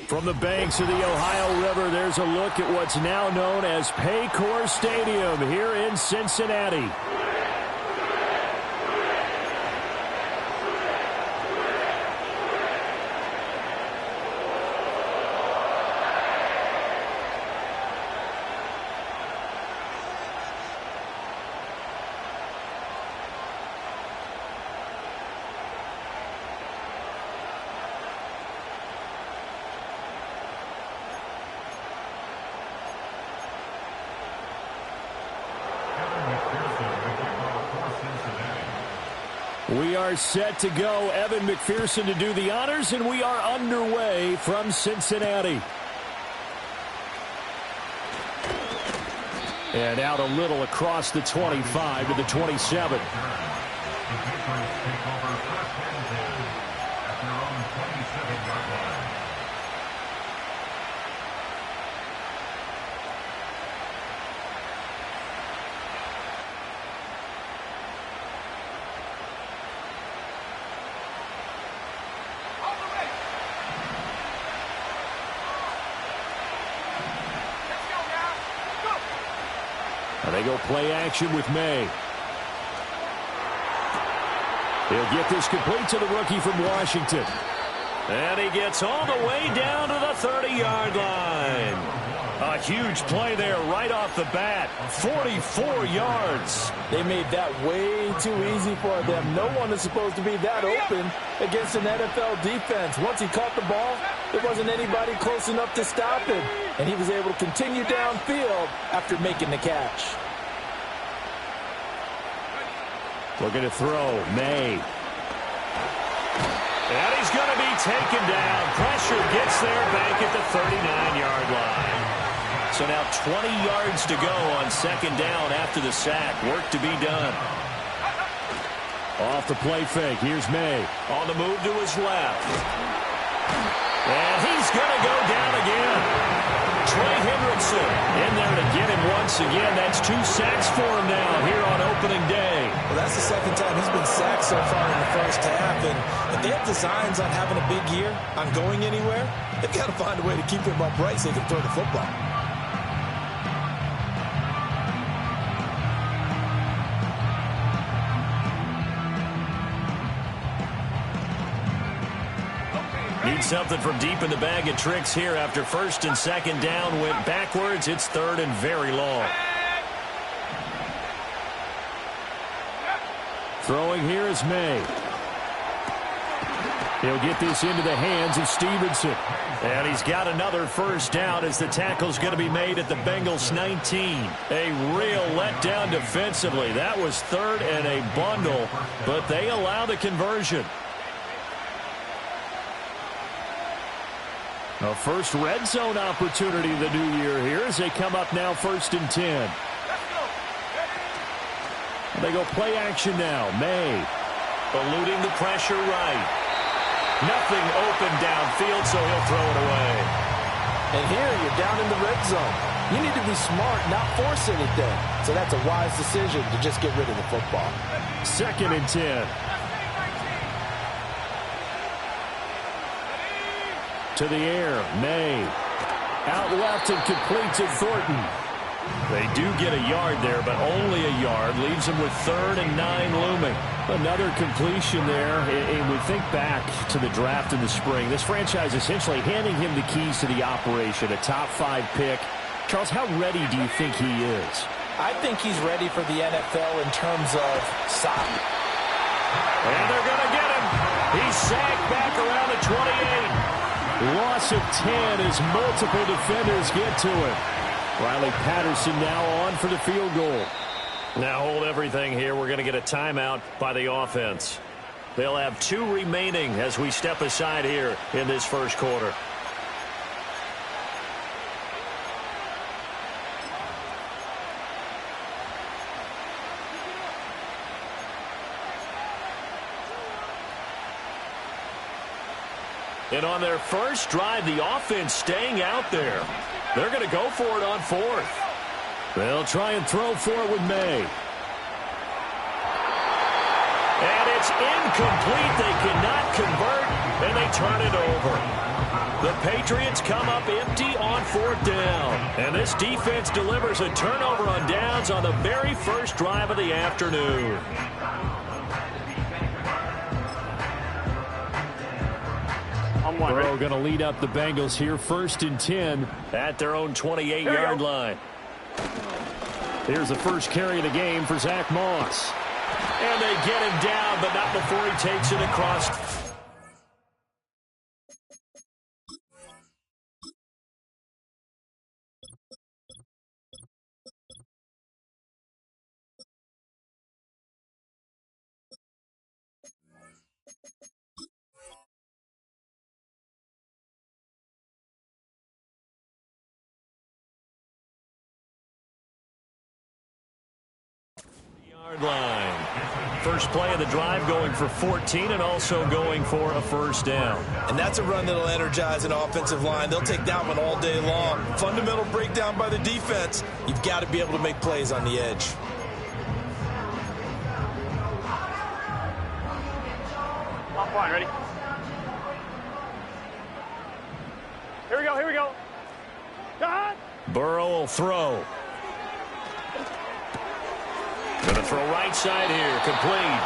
From the banks of the Ohio River, there's a look at what's now known as Paycor Stadium here in Cincinnati. We are set to go. Evan McPherson to do the honors, and we are underway from Cincinnati. And out a little across the 25 to the 27. They go play action with May. He'll get this complete to the rookie from Washington. And he gets all the way down to the 30-yard line. A huge play there right off the bat. 44 yards. They made that way too easy for them. No one is supposed to be that open against an NFL defense. Once he caught the ball, there wasn't anybody close enough to stop him. And he was able to continue downfield after making the catch. Looking to throw, May. And he's going to be taken down. Pressure gets there back at the 39-yard line. So now 20 yards to go on second down after the sack. Work to be done. Off the play fake. Here's May. On the move to his left. And he's going to go down again. Trey Hendrickson in there to get him once again. That's 2 sacks for him now here on opening day. Well, that's the second time he's been sacked so far in the first half. And if they have designs on having a big year, on going anywhere, they've got to find a way to keep him upright so they can throw the football. Need something from deep in the bag of tricks here after first and second down went backwards. It's third and very long. Throwing here is May. He'll get this into the hands of Stevenson. And he's got another first down as the tackle's going to be made at the Bengals 19. A real letdown defensively. That was third and a bundle, but they allow the conversion. A first red zone opportunity the new year here as they come up now first and 10. They go play action now. May eluding the pressure right. Nothing open downfield, so he'll throw it away. And here you're down in the red zone. You need to be smart, not force anything. So that's a wise decision to just get rid of the football. Second and 10. To the air, May. Out left and complete to Thornton. They do get a yard there, but only a yard. Leaves them with 3rd and 9 looming. Another completion there. And we think back to the draft in the spring. This franchise essentially handing him the keys to the operation, a top 5 pick. Charles, how ready do you think he is? I think he's ready for the NFL in terms of size. And they're going to get him. He's sacked back around the 28. Loss of 10 as multiple defenders get to him. Riley Patterson now on for the field goal. Now hold everything here. We're going to get a timeout by the offense. They'll have 2 remaining as we step aside here in this first quarter. And on their first drive, the offense staying out there. They're going to go for it on 4th. They'll try and throw for it with May. And it's incomplete. They cannot convert, and they turn it over. The Patriots come up empty on 4th down. And this defense delivers a turnover on downs on the very first drive of the afternoon. Burrow going to lead up the Bengals here, 1st and 10 at their own 28-yard line. Here's the first carry of the game for Zach Moss. And they get him down, but not before he takes it across. Line. First play of the drive going for 14 and also going for a 1st down. And that's a run that'll energize an offensive line. They'll take that one all day long. Fundamental breakdown by the defense. You've got to be able to make plays on the edge. On point, ready? Here we go, here we go. Burrow will throw. Going to throw right side here, complete.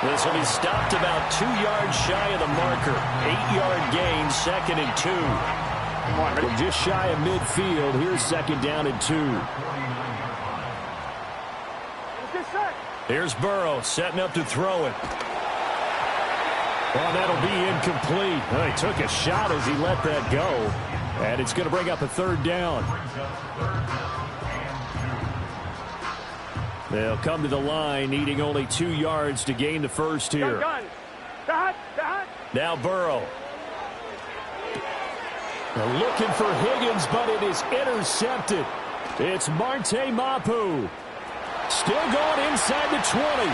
This will be stopped about 2 yards shy of the marker. 8-yard gain, 2nd and 2. We're just shy of midfield. Here's 2nd down and 2. Here's Burrow setting up to throw it. Well, that'll be incomplete. Well, he took a shot as he let that go. And it's going to bring up a 3rd down. They'll come to the line, needing only 2 yards to gain the first here. Now Burrow. They're looking for Higgins, but it is intercepted. It's Marte Mapu. Still going inside the 20.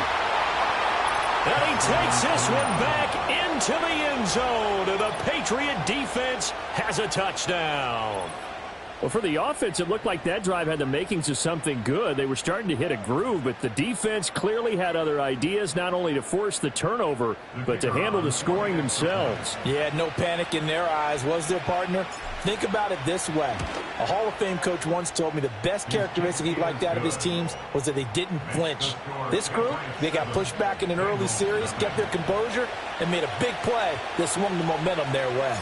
And he takes this one back into the end zone. And the Patriot defense has a touchdown. Well, for the offense, it looked like that drive had the makings of something good. They were starting to hit a groove, but the defense clearly had other ideas, not only to force the turnover, but to handle the scoring themselves. Yeah, no panic in their eyes, was there, partner? Think about it this way. A Hall of Fame coach once told me the best characteristic he liked out of his teams was that they didn't flinch. This group, they got pushed back in an early series, kept their composure, and made a big play that swung the momentum their way.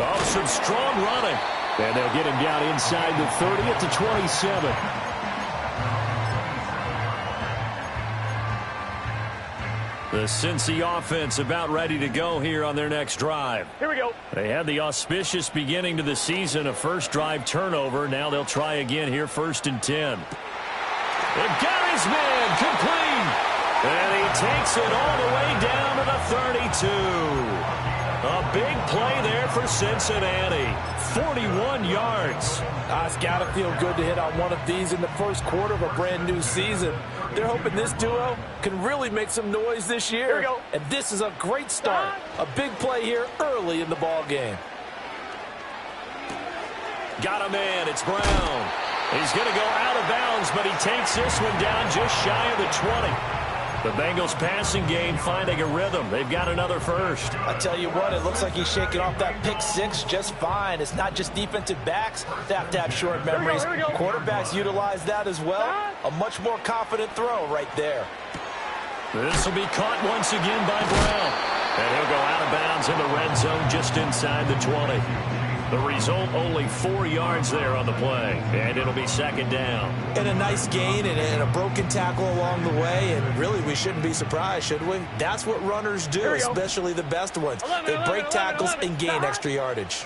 Oh, some strong running. And they'll get him down inside the 30 at the 27. The Cincy offense about ready to go here on their next drive. Here we go. They had the auspicious beginning to the season, a first drive turnover. Now they'll try again here, 1st and 10. They've got his man complete. And he takes it all the way down to the 32. A big play there for Cincinnati. 41 yards. It's got to feel good to hit on one of these in the first quarter of a brand new season. They're hoping this duo can really make some noise this year. Here we go. And this is a great start. A big play here early in the ball game. Got a man. It's Brown. He's going to go out of bounds, but he takes this one down just shy of the 20. The Bengals passing game finding a rhythm. They've got another first. I tell you what, it looks like he's shaking off that pick six just fine. It's not just defensive backs that have to have short memories. Here we go. Quarterbacks utilize that as well. A much more confident throw right there. This will be caught once again by Brown. And he'll go out of bounds in the red zone just inside the 20. The result, only 4 yards there on the play. And it'll be 2nd down. And a nice gain and a broken tackle along the way. And really, we shouldn't be surprised, should we? That's what runners do, especially the best ones. They break tackles and gain extra yardage.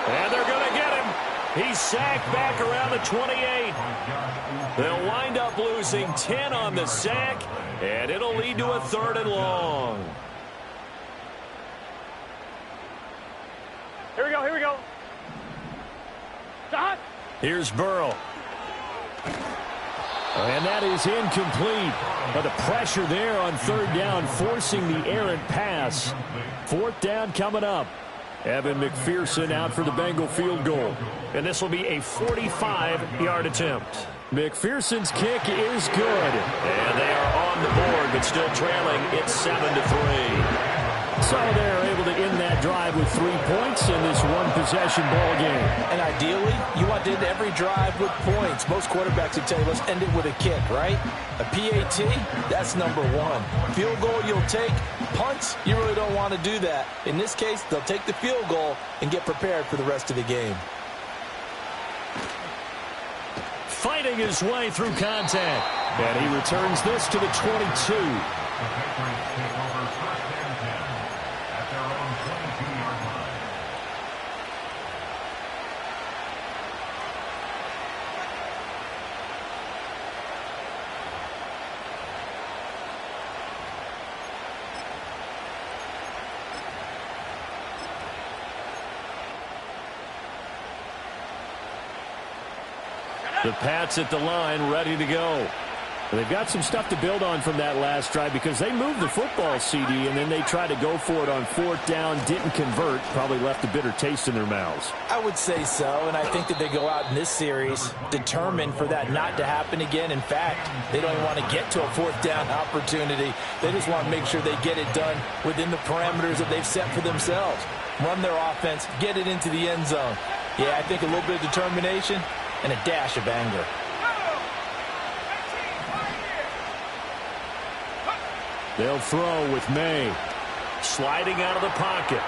And they're going to get him. He's sacked back around the 28. They'll wind up losing 10 on the sack. And it'll lead to a 3rd and long. Here we go, here we go. Shot. Here's Burrow. And that is incomplete. But the pressure there on 3rd down, forcing the errant pass. 4th down coming up. Evan McPherson out for the Bengal field goal. And this will be a 45-yard attempt. McPherson's kick is good. And they are on the board, but still trailing. It's 7-3. So they're able to end that drive with 3 points in this one-possession ball game. And ideally, you want to end every drive with points. Most quarterbacks would tell you, let's end it with a kick, right? A PAT, that's number one. Field goal you'll take. Punts, you really don't want to do that. In this case, they'll take the field goal and get prepared for the rest of the game. Fighting his way through contact. And he returns this to the 22. The Pats at the line, ready to go. They've got some stuff to build on from that last drive because they moved the football, CD, and then they tried to go for it on 4th down, didn't convert, probably left a bitter taste in their mouths. I would say so, and I think that they go out in this series determined for that not to happen again. In fact, they don't even want to get to a 4th down opportunity. They just want to make sure they get it done within the parameters that they've set for themselves. Run their offense, get it into the end zone. Yeah, I think a little bit of determination and a dash of anger. They'll throw with May. Sliding out of the pocket.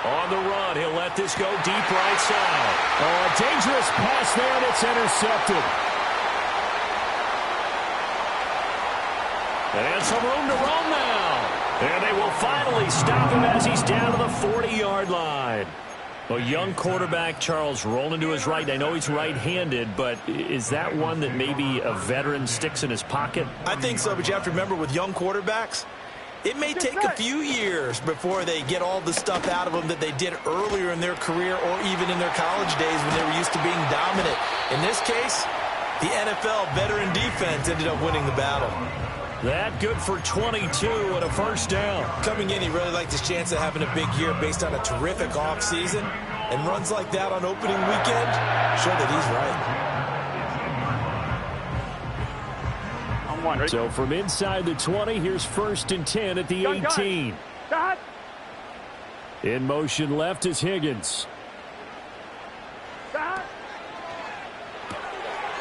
On the run, he'll let this go deep right side. Oh, a dangerous pass there that's intercepted. And some room to roam now. And they will finally stop him as he's down to the 40-yard line. A young quarterback, Charles, rolling to his right. I know he's right-handed, but is that one that maybe a veteran sticks in his pocket? I think so, but you have to remember with young quarterbacks, it may take a few years before they get all the stuff out of them that they did earlier in their career or even in their college days when they were used to being dominant. In this case, the NFL veteran defense ended up winning the battle. That good for 22 and a first down. Coming in, he really liked his chance of having a big year based on a terrific offseason. And runs like that on opening weekend show that he's right. So from inside the 20, here's 1st and 10 at the 18. In motion left is Higgins.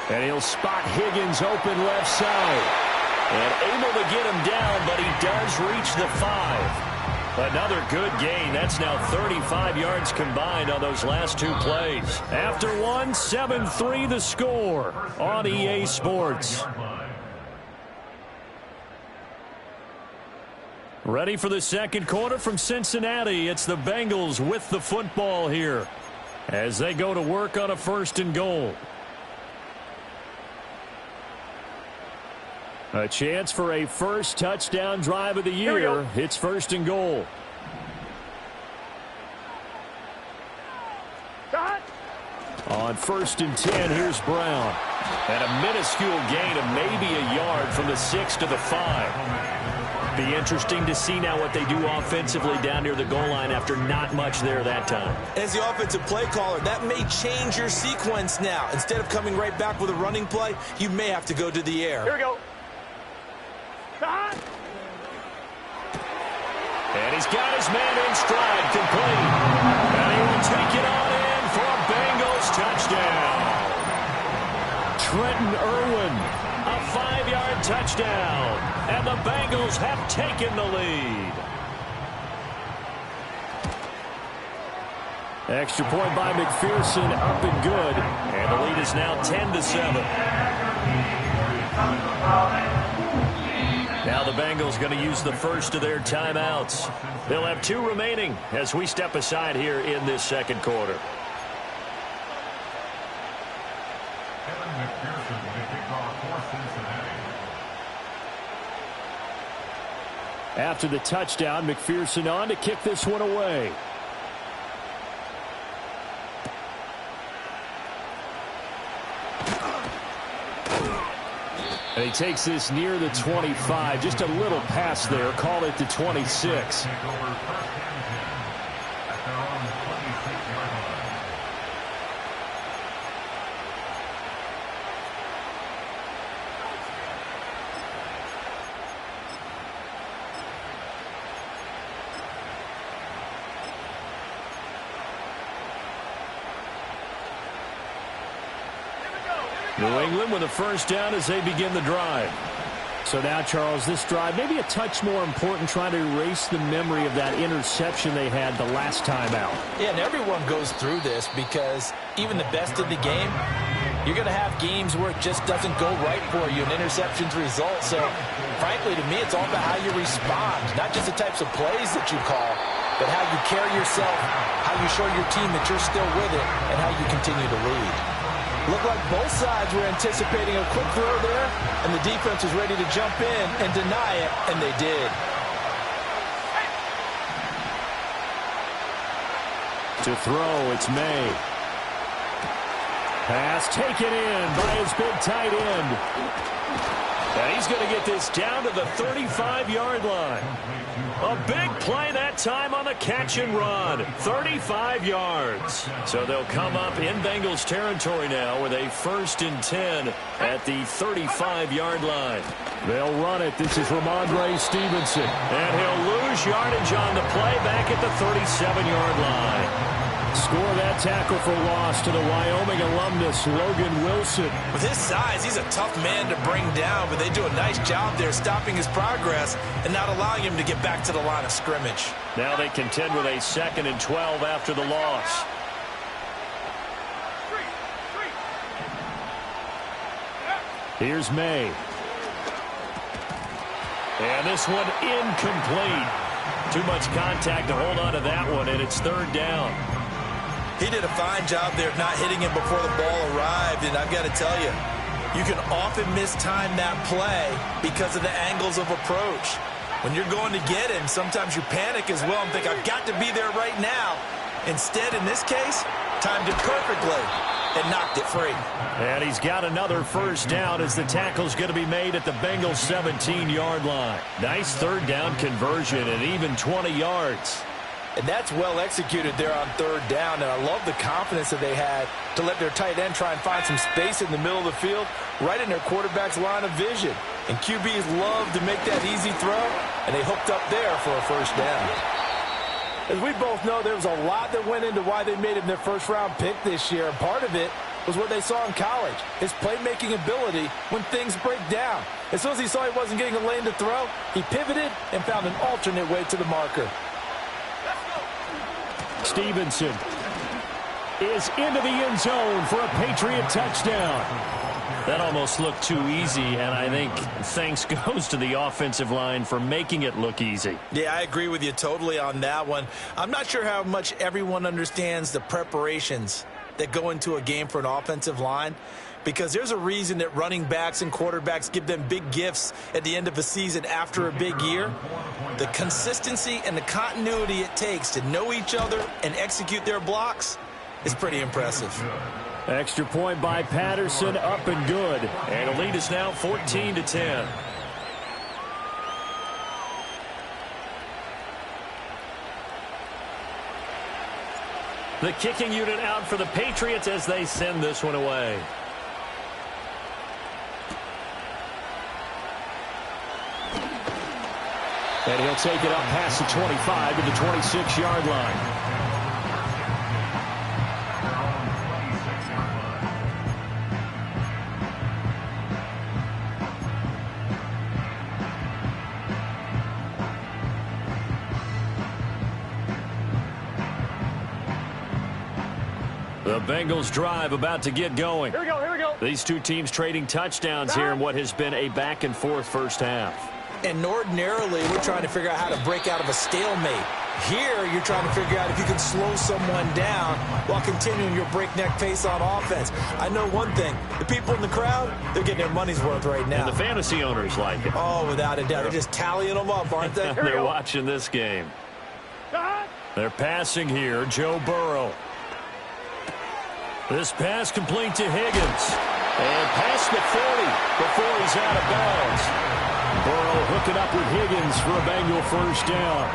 And he'll spot Higgins open left side. And able to get him down, but he does reach the 5. Another good gain. That's now 35 yards combined on those last 2 plays. After one, 7-3 the score on EA Sports. Ready for the second quarter from Cincinnati. It's the Bengals with the football here as they go to work on a 1st and goal. A chance for a first touchdown drive of the year. It's 1st and goal. On 1st and 10, here's Brown. And a minuscule gain of maybe a yard from the 6 to the 5. Be interesting to see now what they do offensively down near the goal line after not much there that time. As the offensive play caller, that may change your sequence now. Instead of coming right back with a running play, you may have to go to the air. Here we go. And he's got his man in stride, complete. And he will take it on in for a Bengals touchdown. Trenton Irwin, a 5-yard touchdown. And the Bengals have taken the lead. Extra point by McPherson, up and good. And the lead is now 10-7. Now the Bengals going to use the first of their timeouts. They'll have 2 remaining as we step aside here in this second quarter. After the touchdown, McPherson on to kick this one away. And he takes this near the 25. Just a little pass there. Call it the 26. New England with a first down as they begin the drive. So now, Charles, this drive maybe a touch more important, trying to erase the memory of that interception they had the last time out. Yeah, and everyone goes through this because even the best in the game, you're going to have games where it just doesn't go right for you, and interceptions result. So, frankly, to me, it's all about how you respond, not just the types of plays that you call, but how you carry yourself, how you show your team that you're still with it, and how you continue to lead. Looked like both sides were anticipating a quick throw there, and the defense was ready to jump in and deny it, and they did. To throw, it's May. Pass taken in by his big tight end. And he's going to get this down to the 35-yard line. A big play that time on the catch and run. 35 yards. So they'll come up in Bengals territory now with a 1st and 10 at the 35-yard line. They'll run it. This is Ramondre Stevenson. And he'll lose yardage on the play back at the 37-yard line. Score that tackle for loss to the Wyoming alumnus, Logan Wilson. With his size, he's a tough man to bring down, but they do a nice job there stopping his progress and not allowing him to get back to the line of scrimmage. Now they contend with a 2nd and 12 after the loss. Here's May. And this one incomplete. Too much contact to hold on to that one, and it's 3rd down. He did a fine job there of not hitting him before the ball arrived, and I've got to tell you, you can often mistime that play because of the angles of approach. When you're going to get him, sometimes you panic as well and think, I've got to be there right now. Instead, in this case, timed it perfectly and knocked it free. And he's got another 1st down as the tackle's going to be made at the Bengals 17-yard line. Nice 3rd down conversion and even 20 yards. And that's well executed there on 3rd down, and I love the confidence that they had to let their tight end try and find some space in the middle of the field, right in their quarterback's line of vision. And QBs love to make that easy throw, and they hooked up there for a 1st down. As we both know, there was a lot that went into why they made him their first-round pick this year, and part of it was what they saw in college, his playmaking ability when things break down. As soon as he saw he wasn't getting a lane to throw, he pivoted and found an alternate way to the marker. Stevenson is into the end zone for a Patriot touchdown. That almost looked too easy, and I think thanks goes to the offensive line for making it look easy. Yeah, I agree with you totally on that one. I'm not sure how much everyone understands the preparations that go into a game for an offensive line, because there's a reason that running backs and quarterbacks give them big gifts at the end of a season after a big year. The consistency and the continuity it takes to know each other and execute their blocks is pretty impressive. Extra point by Patterson, up and good. And the lead is now 14-10. The kicking unit out for the Patriots as they send this one away. And he'll take it up past the 25 to the 26-yard line. The Bengals drive about to get going. Here we go, here we go. These two teams trading touchdowns here in what has been a back-and-forth first half. And ordinarily, we're trying to figure out how to break out of a stalemate. Here, you're trying to figure out if you can slow someone down while continuing your breakneck pace on offense. I know one thing. The people in the crowd, they're getting their money's worth right now. And the fantasy owners like it. Oh, without a doubt. They're just tallying them up, aren't they? They're watching this game. They're passing here. Joe Burrow. This pass complete to Higgins. And past the 40 before he's out of bounds. Burrow hooking up with Higgins for a Bengal first down.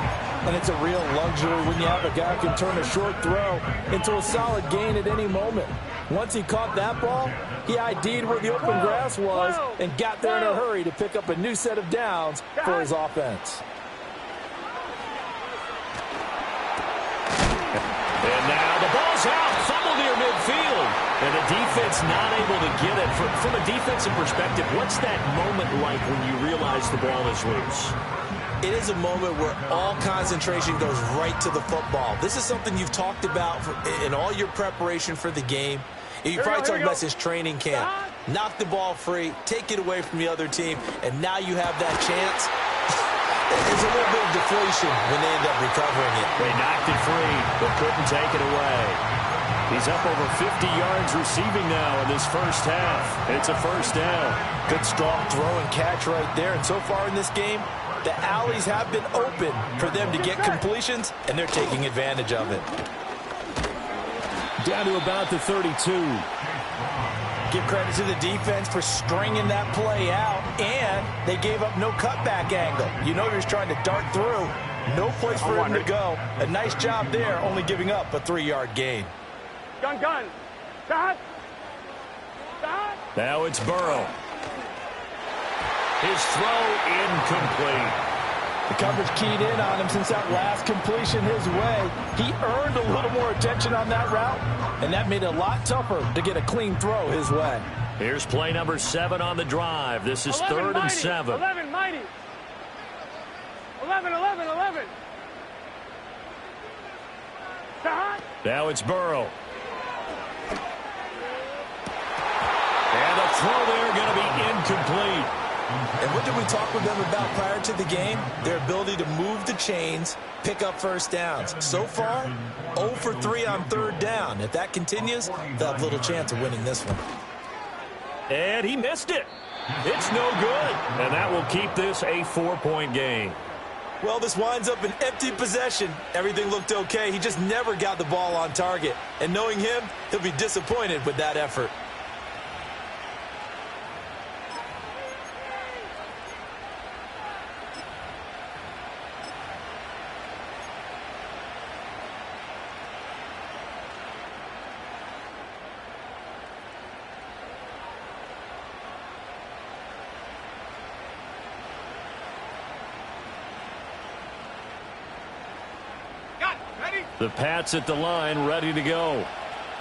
And it's a real luxury when you have a guy who can turn a short throw into a solid gain at any moment. Once he caught that ball, he ID'd where the open grass was and got there in a hurry to pick up a new set of downs for his offense. And now the ball's is out. Fumble near midfield. And the defense not able to get it. From a defensive perspective, what's that moment like when you realize the ball is loose? It is a moment where all concentration goes right to the football. This is something you've talked about in all your preparation for the game. You probably talked about this training camp. Knock the ball free, take it away from the other team, and now you have that chance. There's a little bit of deflation when they end up recovering it. They knocked it free, but couldn't take it away. He's up over 50 yards receiving now in this first half. It's a first down. Good strong throw and catch right there. And so far in this game, the alleys have been open for them to get completions, and they're taking advantage of it. Down to about the 32. Give credit to the defense for stringing that play out, and they gave up no cutback angle. You know you're just trying to dart through. No place for him to go. A nice job there, only giving up a 3-yard gain. Gun. Stop. Now it's Burrow. His throw incomplete. The coverage keyed in on him since that last completion his way. He earned a little more attention on that route, and that made it a lot tougher to get a clean throw his way. Here's play number 7 on the drive. This is 3rd and 7. 11, mighty. 11. Stop. Now it's Burrow. And a throw there going to be incomplete. And what did we talk with them about prior to the game? Their ability to move the chains, pick up first downs. So far, 0 for 3 on 3rd down. If that continues, they'll have little chance of winning this one. And he missed it. It's no good. And that will keep this a 4-point game. Well, this winds up an empty possession. Everything looked okay. He just never got the ball on target. And knowing him, he'll be disappointed with that effort. The Pats at the line, ready to go.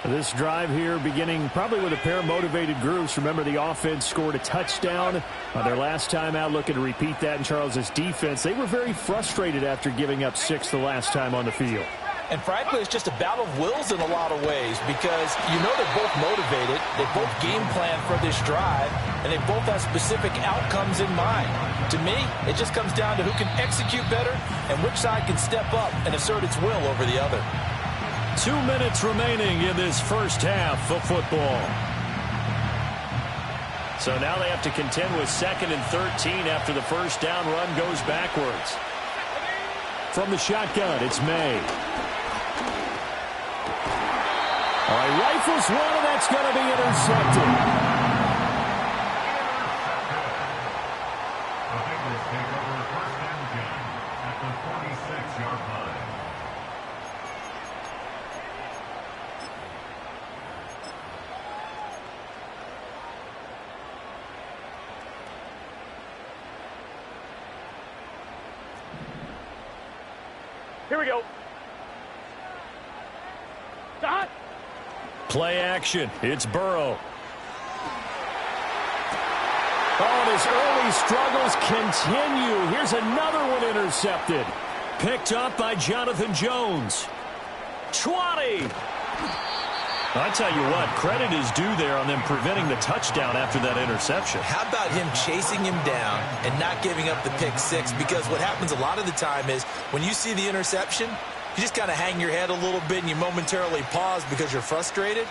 This drive here beginning probably with a pair of motivated groups. Remember, the offense scored a touchdown their last time out, looking to repeat that in Charles's defense. They were very frustrated after giving up 6 the last time on the field. And frankly, it's just a battle of wills in a lot of ways because you know they're both motivated, they both game plan for this drive, and they both have specific outcomes in mind. To me, it just comes down to who can execute better and which side can step up and assert its will over the other. 2 minutes remaining in this first half of football. So now they have to contend with 2nd and 13 after the first down run goes backwards. From the shotgun, it's May. All right, rifles one, and that's going to be intercepted. The Bangles take over first down again at the 46-yard line. Here we go. Stop. Play action. It's Burrow. Oh, his early struggles continue. Here's another one intercepted. Picked up by Jonathan Jones. 20. I tell you what, credit is due there on them preventing the touchdown after that interception. How about him chasing him down and not giving up the pick 6? Because what happens a lot of the time is when you see the interception, you just kind of hang your head a little bit and you momentarily pause because you're frustrated.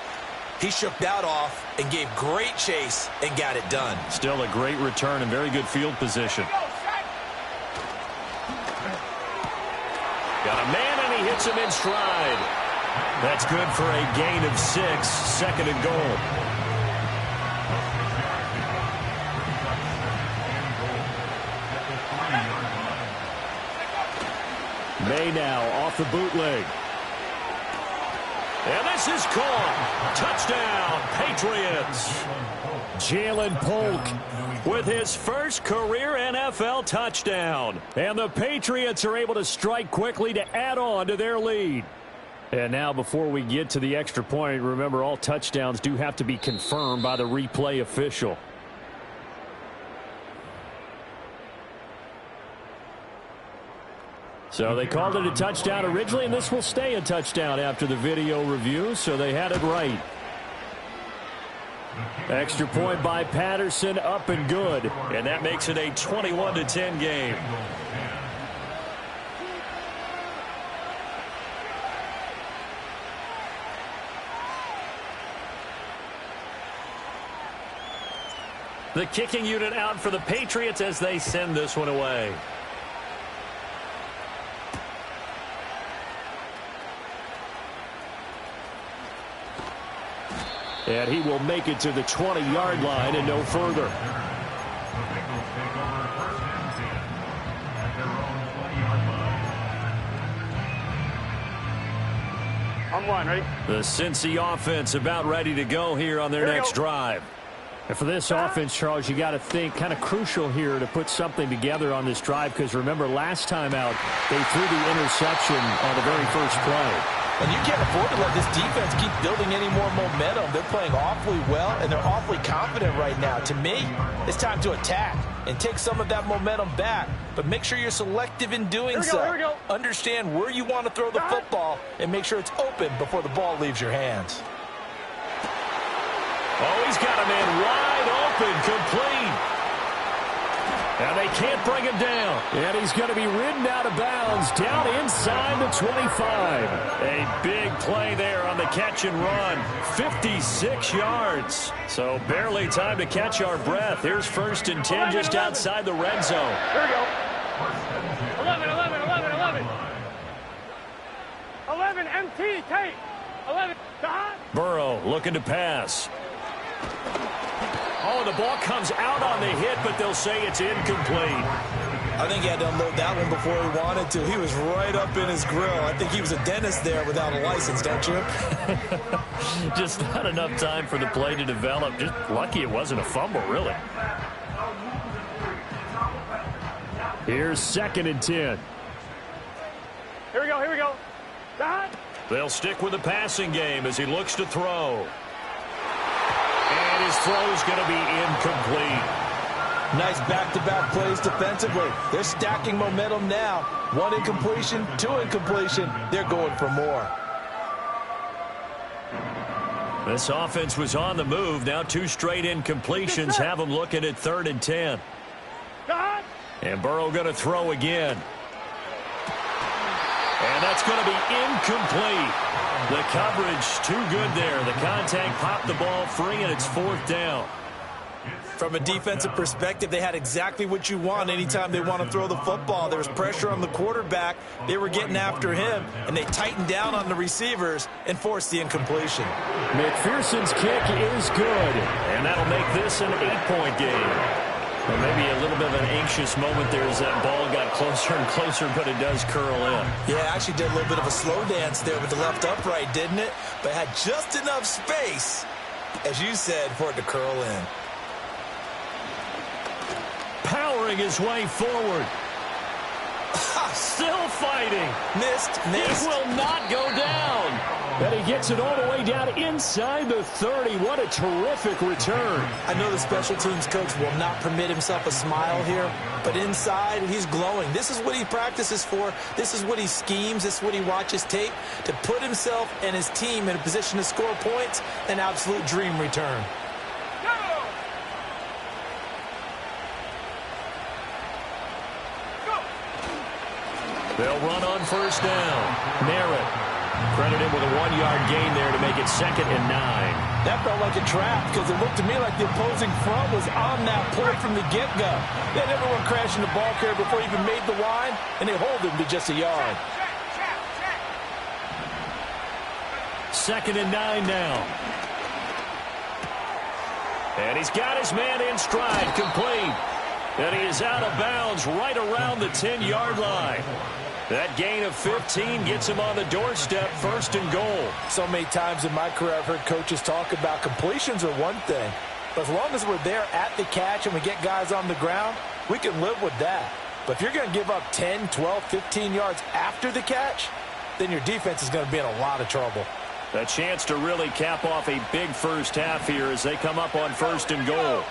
He shook that off and gave great chase and got it done. Still a great return and very good field position. Got a man and he hits him in stride. That's good for a gain of 6, 2nd and goal. May now off the bootleg. And this is caught. Touchdown, Patriots. Jalen Polk with his first career NFL touchdown. And the Patriots are able to strike quickly to add on to their lead. And now before we get to the extra point, remember all touchdowns do have to be confirmed by the replay official. So they called it a touchdown originally, and this will stay a touchdown after the video review, so they had it right. Extra point by Patterson, up and good. And that makes it a 21-10 game. The kicking unit out for the Patriots as they send this one away. And he will make it to the 20-yard line and no further. The Bengals take over first and 10 at their own 20-yard line. On one, ready? The Cincy offense about ready to go here on their next drive. And for this offense, Charles, you got to think kind of crucial here to put something together on this drive, because remember last time out they threw the interception on the very first play. And you can't afford to let this defense keep building any more momentum. They're playing awfully well, and they're awfully confident right now. To me, it's time to attack and take some of that momentum back. But make sure you're selective in doing so. Here we go. Understand where you want to throw the football and make sure it's open before the ball leaves your hands. Oh, he's got a man wide open, complete. And they can't bring him down. And he's going to be ridden out of bounds down inside the 25. A big play there on the catch and run. 56 yards. So barely time to catch our breath. Here's 1st and 10 just outside the red zone. Here we go. 11, MT, take. 11, Don. Burrow looking to pass. Oh, the ball comes out on the hit, but they'll say it's incomplete. I think he had to unload that one before he wanted to. He was right up in his grill. I think he was a dentist there without a license, don't you? Just not enough time for the play to develop. Just lucky it wasn't a fumble, really. Here's 2nd and 10. Here we go. Don. They'll stick with the passing game as he looks to throw. And his throw's going to be incomplete. Nice back-to-back plays defensively. They're stacking momentum now. 1 incompletion, 2 incompletion. They're going for more. This offense was on the move. Now 2 straight incompletions have them looking at 3rd and 10. Don. And Burrow going to throw again. And that's going to be incomplete. The coverage too good there. The contact popped the ball free, and it's 4th down. From a defensive perspective, they had exactly what you want anytime they want to throw the football. There was pressure on the quarterback. They were getting after him, and they tightened down on the receivers and forced the incompletion. McPherson's kick is good, and that'll make this an 8-point game. Well, maybe a little bit of an anxious moment there as that ball got closer and closer, but it does curl in. Yeah, actually did a little bit of a slow dance there with the left upright, didn't it? But had just enough space, as you said, for it to curl in. Powering his way forward. Still fighting. Missed. He will not go down. And he gets it all the way down inside the 30. What a terrific return. I know the special teams coach will not permit himself a smile here, but inside he's glowing. This is what he practices for. This is what he schemes. This is what he watches tape to put himself and his team in a position to score points. An absolute dream return. They'll run on 1st down. Merritt credit him with a 1-yard gain there to make it 2nd and 9. That felt like a trap because it looked to me like the opposing front was on that play from the get-go. They had everyone crashing the ball carrier before he even made the line, and they hold him to just a yard. 2nd and 9 now. And he's got his man in stride, complete. And he is out of bounds right around the 10-yard line. That gain of 15 gets him on the doorstep, 1st and goal. So many times in my career I've heard coaches talk about completions are one thing. But as long as we're there at the catch and we get guys on the ground, we can live with that. But if you're going to give up 10, 12, 15 yards after the catch, then your defense is going to be in a lot of trouble. A chance to really cap off a big first half here as they come up on 1st and goal.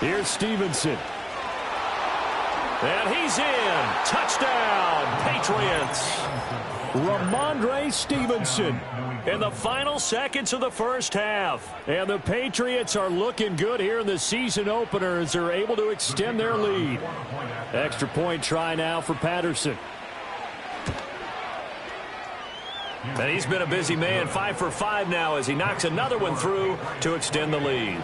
Here's Stevenson. And he's in. Touchdown, Patriots. Ramondre Stevenson in the final seconds of the first half. And the Patriots are looking good here in the season opener as they're able to extend their lead. Extra point try now for Patterson. And he's been a busy man, 5 for 5 now as he knocks another one through to extend the lead.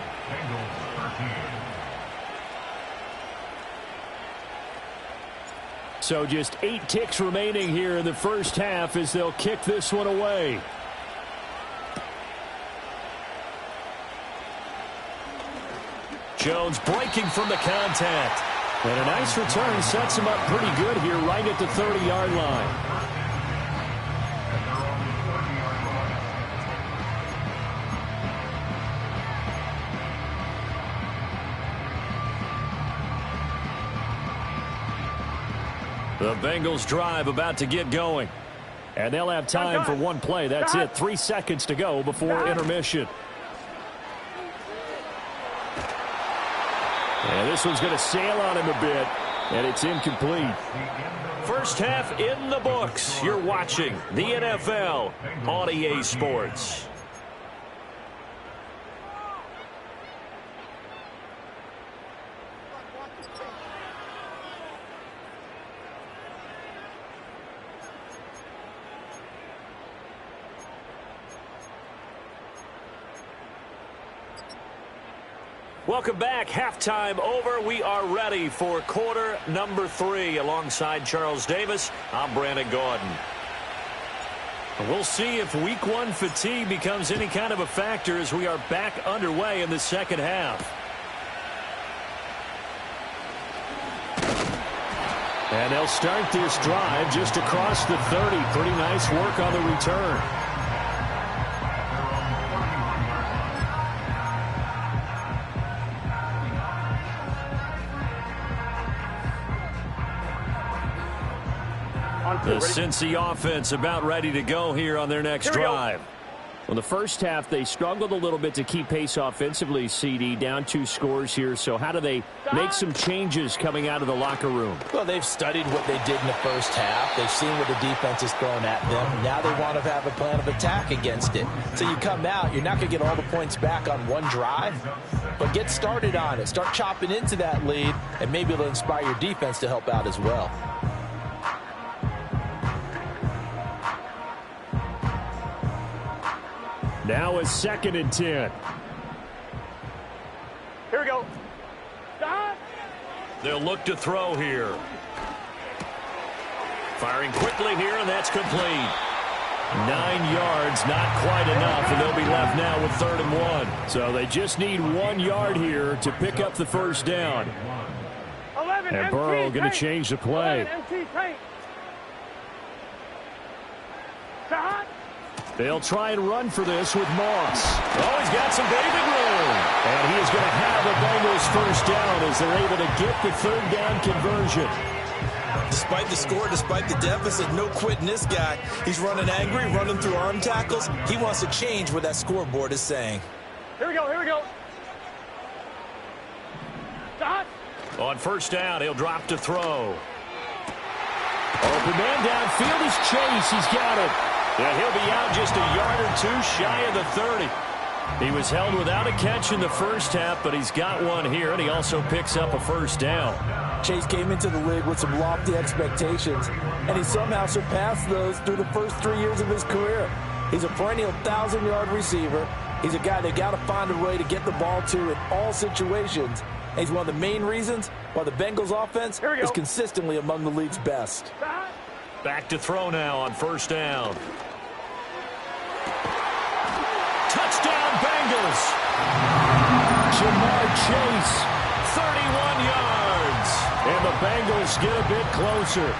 So just 8 ticks remaining here in the first half as they'll kick this one away. Jones breaking from the contact. And a nice return sets him up pretty good here right at the 30-yard line. The Bengals drive about to get going. And they'll have time for one play. That's it. 3 seconds to go before intermission. And this one's going to sail on him a bit. And it's incomplete. First half in the books. You're watching the NFL on EA Sports. Welcome back. Halftime over. We are ready for quarter number 3. Alongside Charles Davis, I'm Brandon Gaudin. We'll see if week 1 fatigue becomes any kind of a factor as we are back underway in the second half. And they'll start this drive just across the 30. Pretty nice work on the return. The Cincy offense about ready to go here on their next drive. Well, the first half, they struggled a little bit to keep pace offensively, CD, down 2 scores here. So how do they make some changes coming out of the locker room? Well, they've studied what they did in the first half. They've seen what the defense is throwing at them. Now they want to have a plan of attack against it. So you come out, you're not going to get all the points back on one drive, but get started on it. Start chopping into that lead, and maybe it'll inspire your defense to help out as well. Now it's 2nd and 10. Here we go. They'll look to throw here. Firing quickly here, and that's complete. 9 yards, not quite enough, and they'll be left now with 3rd and 1. So they just need 1 yard here to pick up the first down. 11 And Burrow going to change the play. They'll try and run for this with Moss. Oh, he's got some breathing room. And he is going to have the Bengals first down as they're able to get the 3rd down conversion. Despite the score, despite the deficit, no quitting this guy. He's running angry, running through arm tackles. He wants to change what that scoreboard is saying. Here we go, here we go. On first down, he'll drop to throw. Open man downfield is Chase. He's got it. Yeah, he'll be out just a yard or 2 shy of the 30. He was held without a catch in the first half, but he's got one here, and he also picks up a first down. Chase came into the league with some lofty expectations, and he somehow surpassed those through the first 3 years of his career. He's a perennial 1,000-yard receiver. He's a guy they got to find a way to get the ball to in all situations. And he's one of the main reasons why the Bengals offense is consistently among the league's best. Back to throw now on first down. Touchdown, Bengals. Jamar Chase, 31 yards. And the Bengals get a bit closer.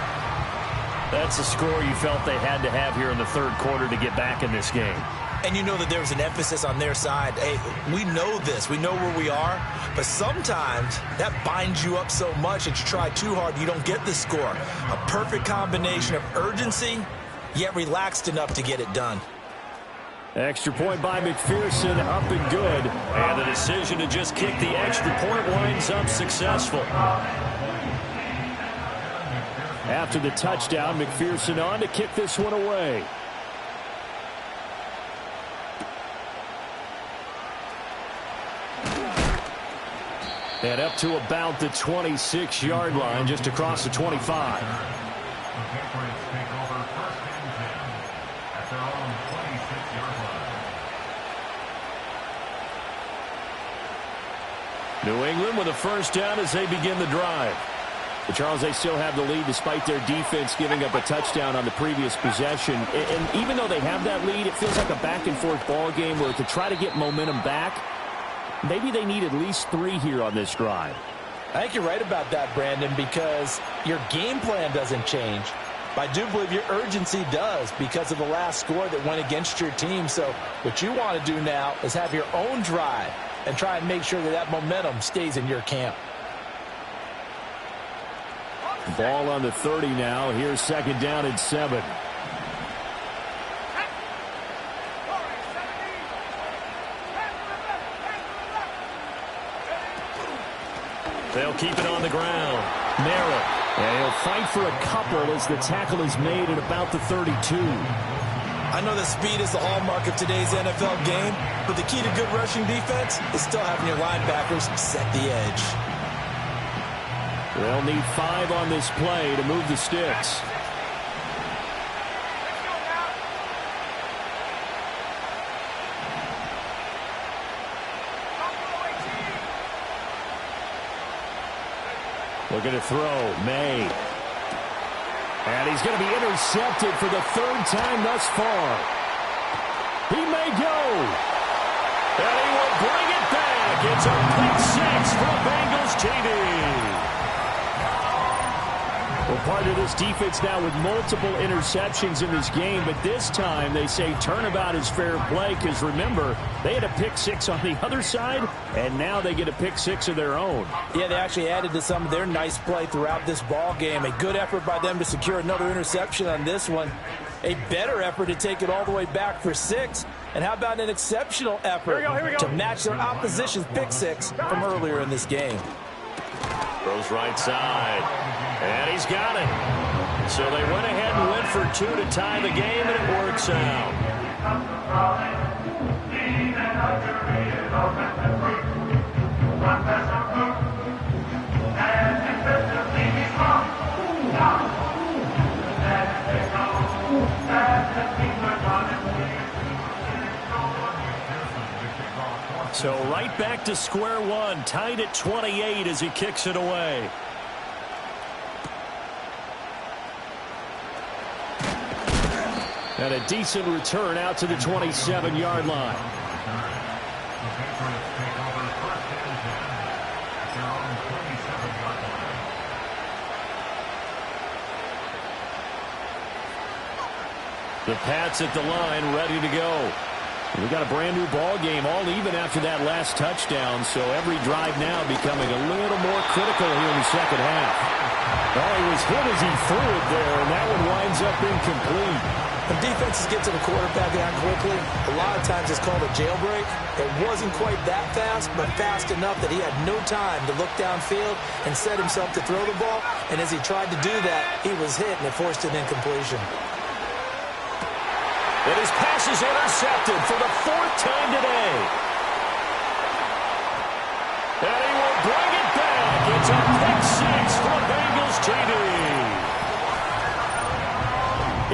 That's the score you felt they had to have here in the 3rd quarter to get back in this game. And you know that there was an emphasis on their side. Hey, we know this. We know where we are. But sometimes that binds you up so much that you try too hard, you don't get the score. A perfect combination of urgency, yet relaxed enough to get it done. Extra point by McPherson, up and good. And the decision to just kick the extra point winds up successful. After the touchdown, McPherson on to kick this one away. And up to about the 26-yard line, just across the 25. The Patriots take over first and 10 at their own 26-yard line. New England with a first down as they begin the drive. But Charles, they still have the lead despite their defense giving up a touchdown on the previous possession. And even though they have that lead, it feels like a back-and-forth ball game where to try to get momentum back, maybe they need at least 3 here on this drive. I think you're right about that, Brandon, because your game plan doesn't change. But I do believe your urgency does because of the last score that went against your team. So what you want to do now is have your own drive and try and make sure that that momentum stays in your camp. Ball on the 30 now. Here's second down and 7. They'll keep it on the ground. Narrow. And he'll fight for a couple as the tackle is made at about the 32. I know that speed is the hallmark of today's NFL game, but the key to good rushing defense is still having your linebackers set the edge. They'll need 5 on this play to move the sticks. Looking to throw. May. And he's going to be intercepted for the 3rd time thus far. He may go. And he will bring it back. It's a pick 6 for Bangles TD. Well, part of this defense now with multiple interceptions in this game, but this time they say turnabout is fair play because, remember, they had a pick 6 on the other side, and now they get a pick 6 of their own. Yeah, they actually added to some of their nice play throughout this ball game. A good effort by them to secure another interception on this one. A better effort to take it all the way back for 6. And how about an exceptional effort to match their opposition's pick 6 from earlier in this game. Throws right side. And he's got it. So they went ahead and went for 2 to tie the game, and it works out. So right back to square one, tied at 28 as he kicks it away. And a decent return out to the 27-yard line. The Pats at the line, ready to go. We got a brand new ball game, all even after that last touchdown, so every drive now becoming a little more critical here in the second half. Oh, he was hit as he threw it there, and that one winds up incomplete. When defenses get to the quarterback that quickly, a lot of times it's called a jailbreak. It wasn't quite that fast, but fast enough that he had no time to look downfield and set himself to throw the ball, and as he tried to do that, he was hit, and it forced an incompletion. And his pass is intercepted for the 4th time today. And he will bring it back. It's a pick 6 for Bangles TD.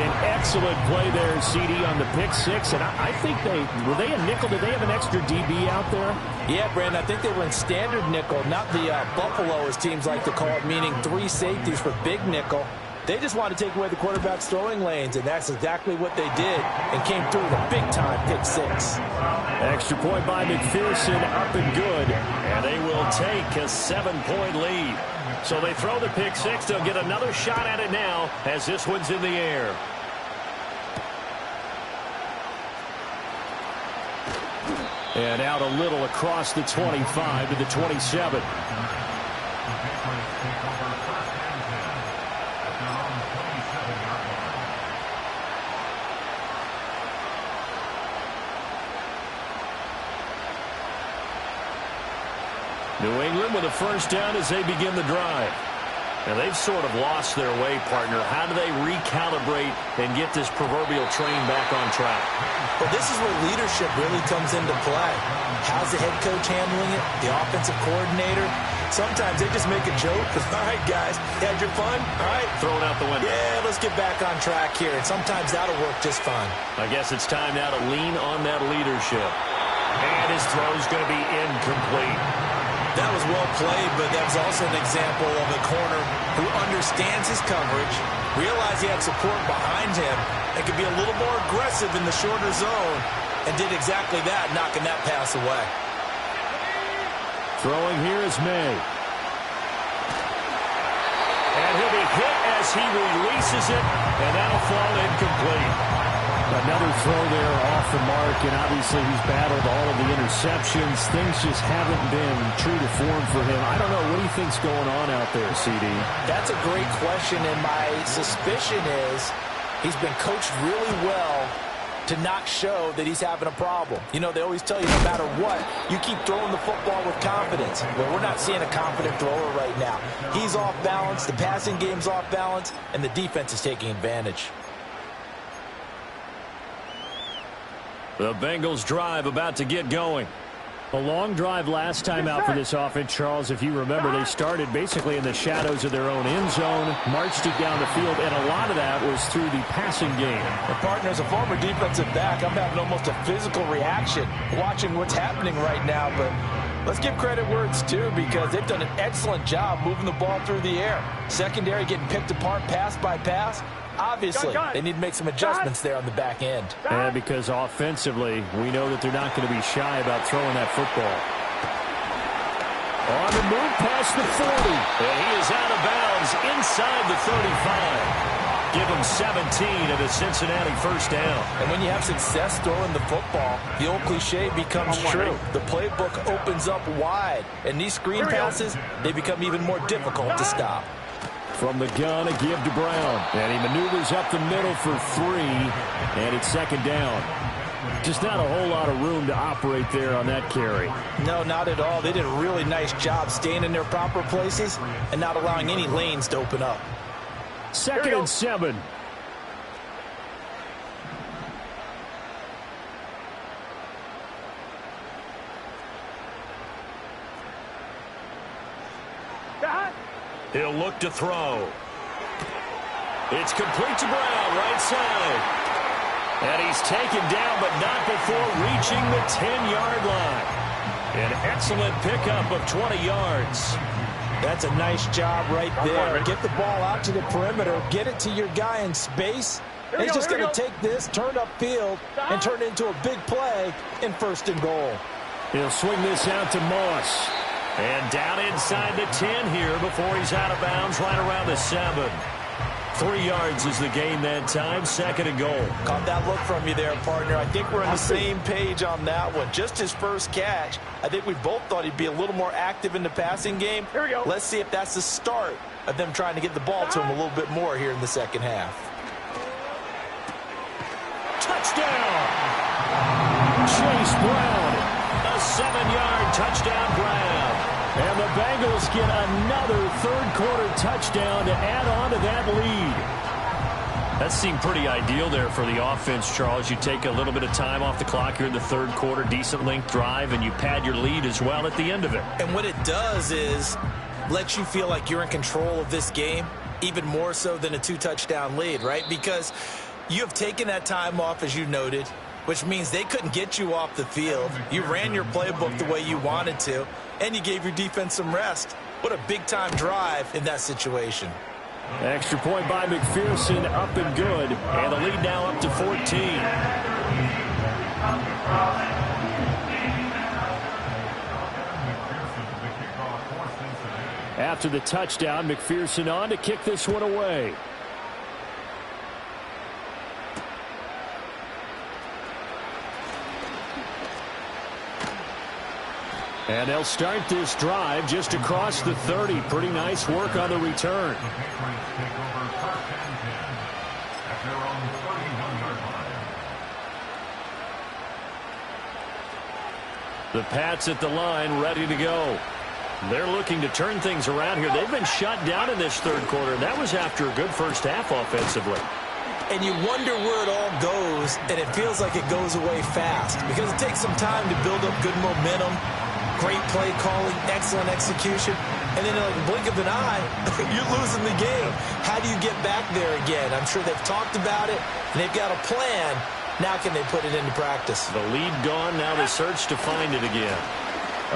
An excellent play there, CD, on the pick 6. And I think were they a nickel? Did they have an extra DB out there? Yeah, Brandon, I think they were in standard nickel, not the Buffalo, as teams like to call it, meaning 3 safeties for big nickel. They just wanted to take away the quarterback's throwing lanes, and that's exactly what they did and came through with a big-time pick 6. Extra point by McPherson, up and good. And they will take a 7-point lead. So they throw the pick 6. They'll get another shot at it now as this one's in the air. And out a little across the 25 to the 27. The Patriots take over first and 10 at their own 27-yard line. New England with a first down as they begin the drive. And they've sort of lost their way, partner. How do they recalibrate and get this proverbial train back on track? Well, this is where leadership really comes into play. How's the head coach handling it? The offensive coordinator? Sometimes they just make a joke. All right, guys, had your fun? All right. Throw it out the window. Yeah, let's get back on track here. And sometimes that'll work just fine. I guess it's time now to lean on that leadership. And his throw's going to be incomplete. That was well played, but that was also an example of a corner who understands his coverage, realized he had support behind him, and could be a little more aggressive in the shorter zone, and did exactly that, knocking that pass away. Throwing here is May. And he'll be hit as he releases it, and that'll fall incomplete. Another throw there off the mark, and obviously he's battled all of the interceptions. Things just haven't been true to form for him. I don't know. What do you think's going on out there, CD? That's a great question, and my suspicion is he's been coached really well to not show that he's having a problem. You know, they always tell you no matter what, you keep throwing the football with confidence. Well, we're not seeing a confident thrower right now. He's off balance, the passing game's off balance, and the defense is taking advantage. The Bengals drive about to get going. A long drive last time out for this offense, Charles. If you remember, they started basically in the shadows of their own end zone, marched it down the field, and a lot of that was through the passing game. And partner, as a former defensive back, I'm having almost a physical reaction watching what's happening right now. But let's give credit where it's due, because they've done an excellent job moving the ball through the air. Secondary getting picked apart pass by pass. Obviously, they need to make some adjustments there on the back end. And because offensively, we know that they're not going to be shy about throwing that football. On the move past the 40. And he is out of bounds inside the 35. Give him 17 of a Cincinnati first down. And when you have success throwing the football, the old cliche becomes true. The playbook opens up wide. And these screen passes, they become even more difficult to stop. From the gun, a give to Brown. And he maneuvers up the middle for 3. And it's second down. Just not a whole lot of room to operate there on that carry. No, not at all. They did a really nice job staying in their proper places and not allowing any lanes to open up. Second and 7. He'll look to throw. It's complete to Brown, right side. And he's taken down, but not before reaching the 10-yard line. An excellent pickup of 20 yards. That's a nice job right there. Get the ball out to the perimeter. Get it to your guy in space. He's just going to take this, turn upfield, and turn it into a big play in 1st and goal. He'll swing this out to Moss. And down inside the 10 here before he's out of bounds right around the 7. 3 yards is the gain that time. 2nd and goal. Caught that look from you there, partner. I think we're on the same page on that one. Just his first catch. I think we both thought he'd be a little more active in the passing game. Here we go. Let's see if that's the start of them trying to get the ball to him a little bit more here in the second half. Touchdown! Chase Brown. A 7-yard touchdown grab. And the Bengals get another third-quarter touchdown to add on to that lead. That seemed pretty ideal there for the offense, Charles. You take a little bit of time off the clock here in the third quarter, decent length drive, and you pad your lead as well at the end of it. And what it does is let you feel like you're in control of this game, even more so than a 2-touchdown lead, right? Because you have taken that time off, as you noted, which means they couldn't get you off the field. You ran your playbook the way you wanted to, and you gave your defense some rest. What a big-time drive in that situation. Extra point by McPherson, up and good. And the lead now up to 14. After the touchdown, McPherson on to kick this one away. And they'll start this drive just across the 30. Pretty nice work on the return. The Patriots take over first and 10 at their own 31-yard line. The Pats at the line, ready to go. They're looking to turn things around here. They've been shut down in this third quarter. That was after a good first half offensively. And you wonder where it all goes, and it feels like it goes away fast because it takes some time to build up good momentum, great play calling, excellent execution, and then in like a blink of an eye, you're losing the game. How do you get back there again? I'm sure they've talked about it, and they've got a plan. Now can they put it into practice? The lead gone, now the search to find it again.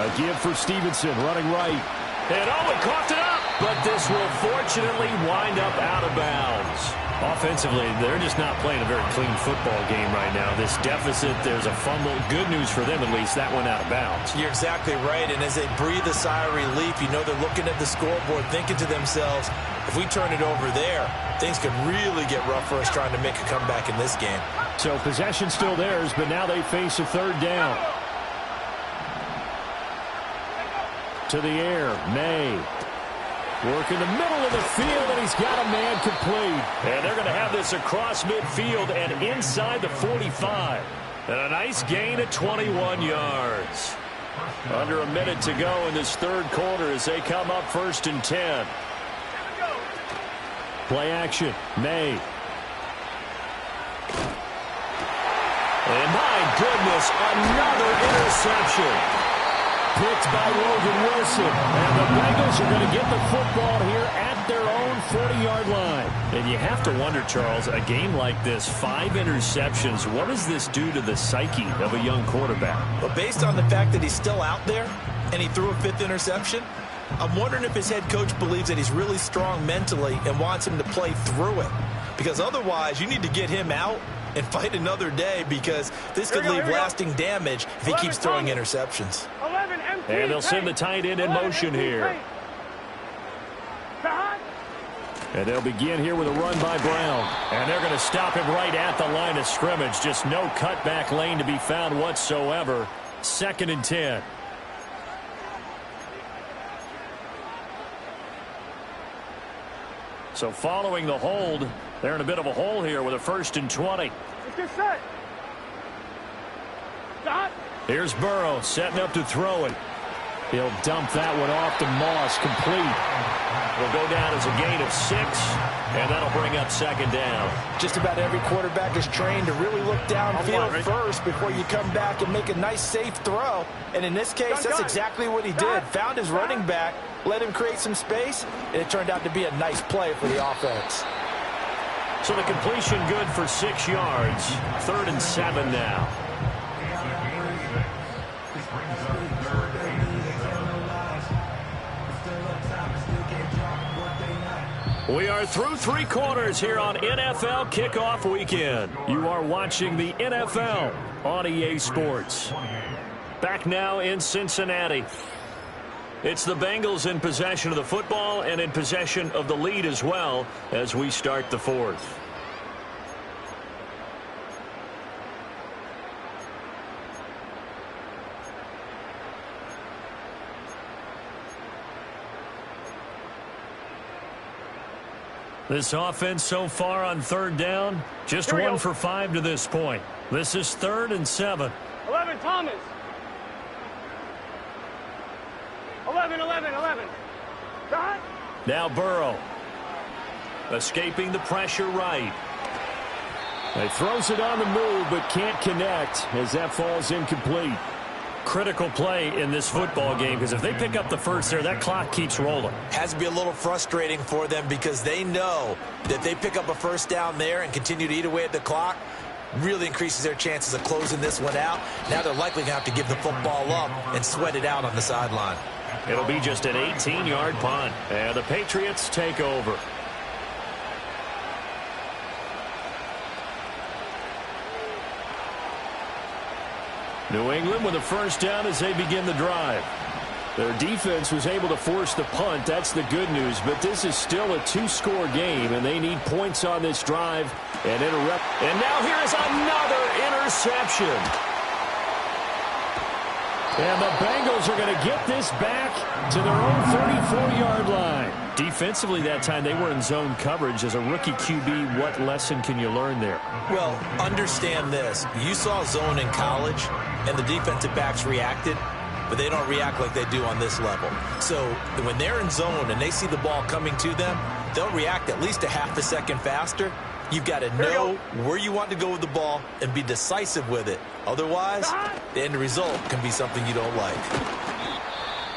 A give for Stevenson, running right. And he coughed it up, but this will fortunately wind up out of bounds. Offensively, they're just not playing a very clean football game right now. This deficit, there's a fumble. Good news for them, at least. That went out of bounds. You're exactly right, and as they breathe a sigh of relief, you know they're looking at the scoreboard, thinking to themselves, if we turn it over there, things could really get rough for us trying to make a comeback in this game. So possession still theirs, but now they face a third down. To the air, May. Work in the middle of the field, and he's got a man complete. And they're going to have this across midfield and inside the 45. And a nice gain of 21 yards. Under a minute to go in this third quarter as they come up 1st and 10. Play action, May. And my goodness, another interception. Picked by Logan Wilson. And the Bengals are going to get the football here at their own 40-yard line. And you have to wonder, Charles, a game like this, 5 interceptions, what does this do to the psyche of a young quarterback? But based on the fact that he's still out there and he threw a 5th interception, I'm wondering if his head coach believes that he's really strong mentally and wants him to play through it. Because otherwise, you need to get him out and fight another day, because this could leave lasting damage if he keeps throwing interceptions. And they'll send the tight end in motion here. And they'll begin here with a run by Brown. And they're going to stop him right at the line of scrimmage. Just no cutback lane to be found whatsoever. 2nd and 10. So following the hold, they're in a bit of a hole here with a 1st and 20. Get set. Stop. Here's Burrow setting up to throw it. He'll dump that one off to Moss, complete. Will go down as a gain of 6, and that'll bring up 2nd down. Just about every quarterback is trained to really look downfield first before you come back and make a nice, safe throw. And in this case, that's exactly what he did. Found his running back, let him create some space, and it turned out to be a nice play for the offense. So the completion good for 6 yards. 3rd and 7 now. We are through 3 quarters here on NFL Kickoff Weekend. You are watching the NFL on EA Sports. Back now in Cincinnati. It's the Bengals in possession of the football and in possession of the lead as well as we start the 4th. This offense so far on 3rd down, just 1 for 5 to this point. This is 3rd and 7. 11, Thomas. 11. Shot. Now Burrow. Escaping the pressure right. He throws it on the move but can't connect as that falls incomplete. Critical play in this football game, because if they pick up the 1st there, that clock keeps rolling. Has to be a little frustrating for them, because they know that they pick up a 1st down there and continue to eat away at the clock, really increases their chances of closing this one out. Now they're likely going to have to give the football up and sweat it out on the sideline. It'll be just an 18-yard punt, and the Patriots take over. New England with a 1st down as they begin the drive. Their defense was able to force the punt. That's the good news. But this is still a 2-score game, and they need points on this drive and interrupt. And now here is another interception. And the Bengals are going to get this back to their own 34-yard line. Defensively that time, they were in zone coverage. As a rookie QB, what lesson can you learn there? Well, understand this. You saw zone in college, and the defensive backs reacted, but they don't react like they do on this level. So when they're in zone and they see the ball coming to them, they'll react at least a half a second faster. You've got to know where you want to go with the ball and be decisive with it. Otherwise, the end result can be something you don't like.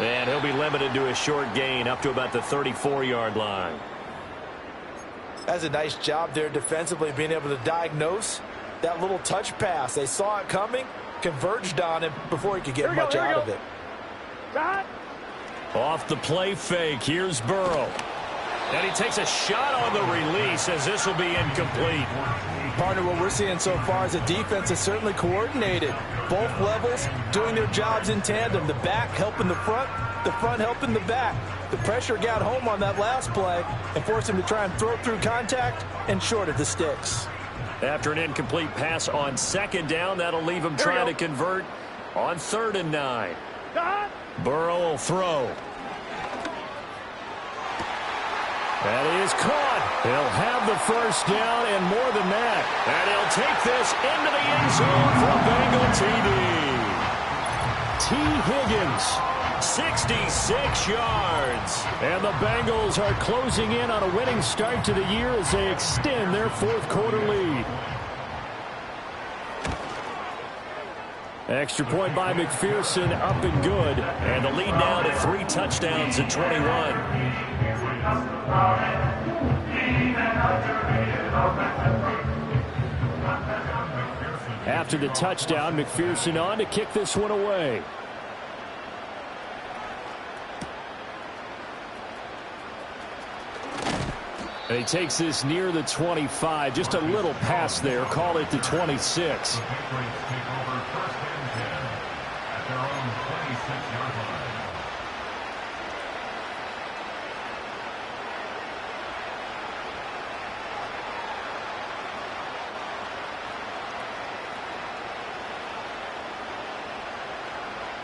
And he'll be limited to a short gain up to about the 34-yard line. That's a nice job there defensively, being able to diagnose that little touch pass. They saw it coming, converged on it before he could get much out of it. Off the play fake, here's Burrow. And he takes a shot on the release as this will be incomplete. Partner, what we're seeing so far is the defense is certainly coordinated. Both levels doing their jobs in tandem. The back helping the front helping the back. The pressure got home on that last play and forced him to try and throw through contact and short of the sticks. After an incomplete pass on second down, that'll leave him trying to convert on 3rd and 9. Burrow will throw. And he is caught. He'll have the first down and more than that. And he'll take this into the end zone for Bengal TD. T. Higgins, 66 yards. And the Bengals are closing in on a winning start to the year as they extend their 4th quarter lead. Extra point by McPherson, up and good. And the lead now to 3 touchdowns at 21. After the touchdown, McPherson on to kick this one away. And he takes this near the 25. Just a little pass there. Call it the 26.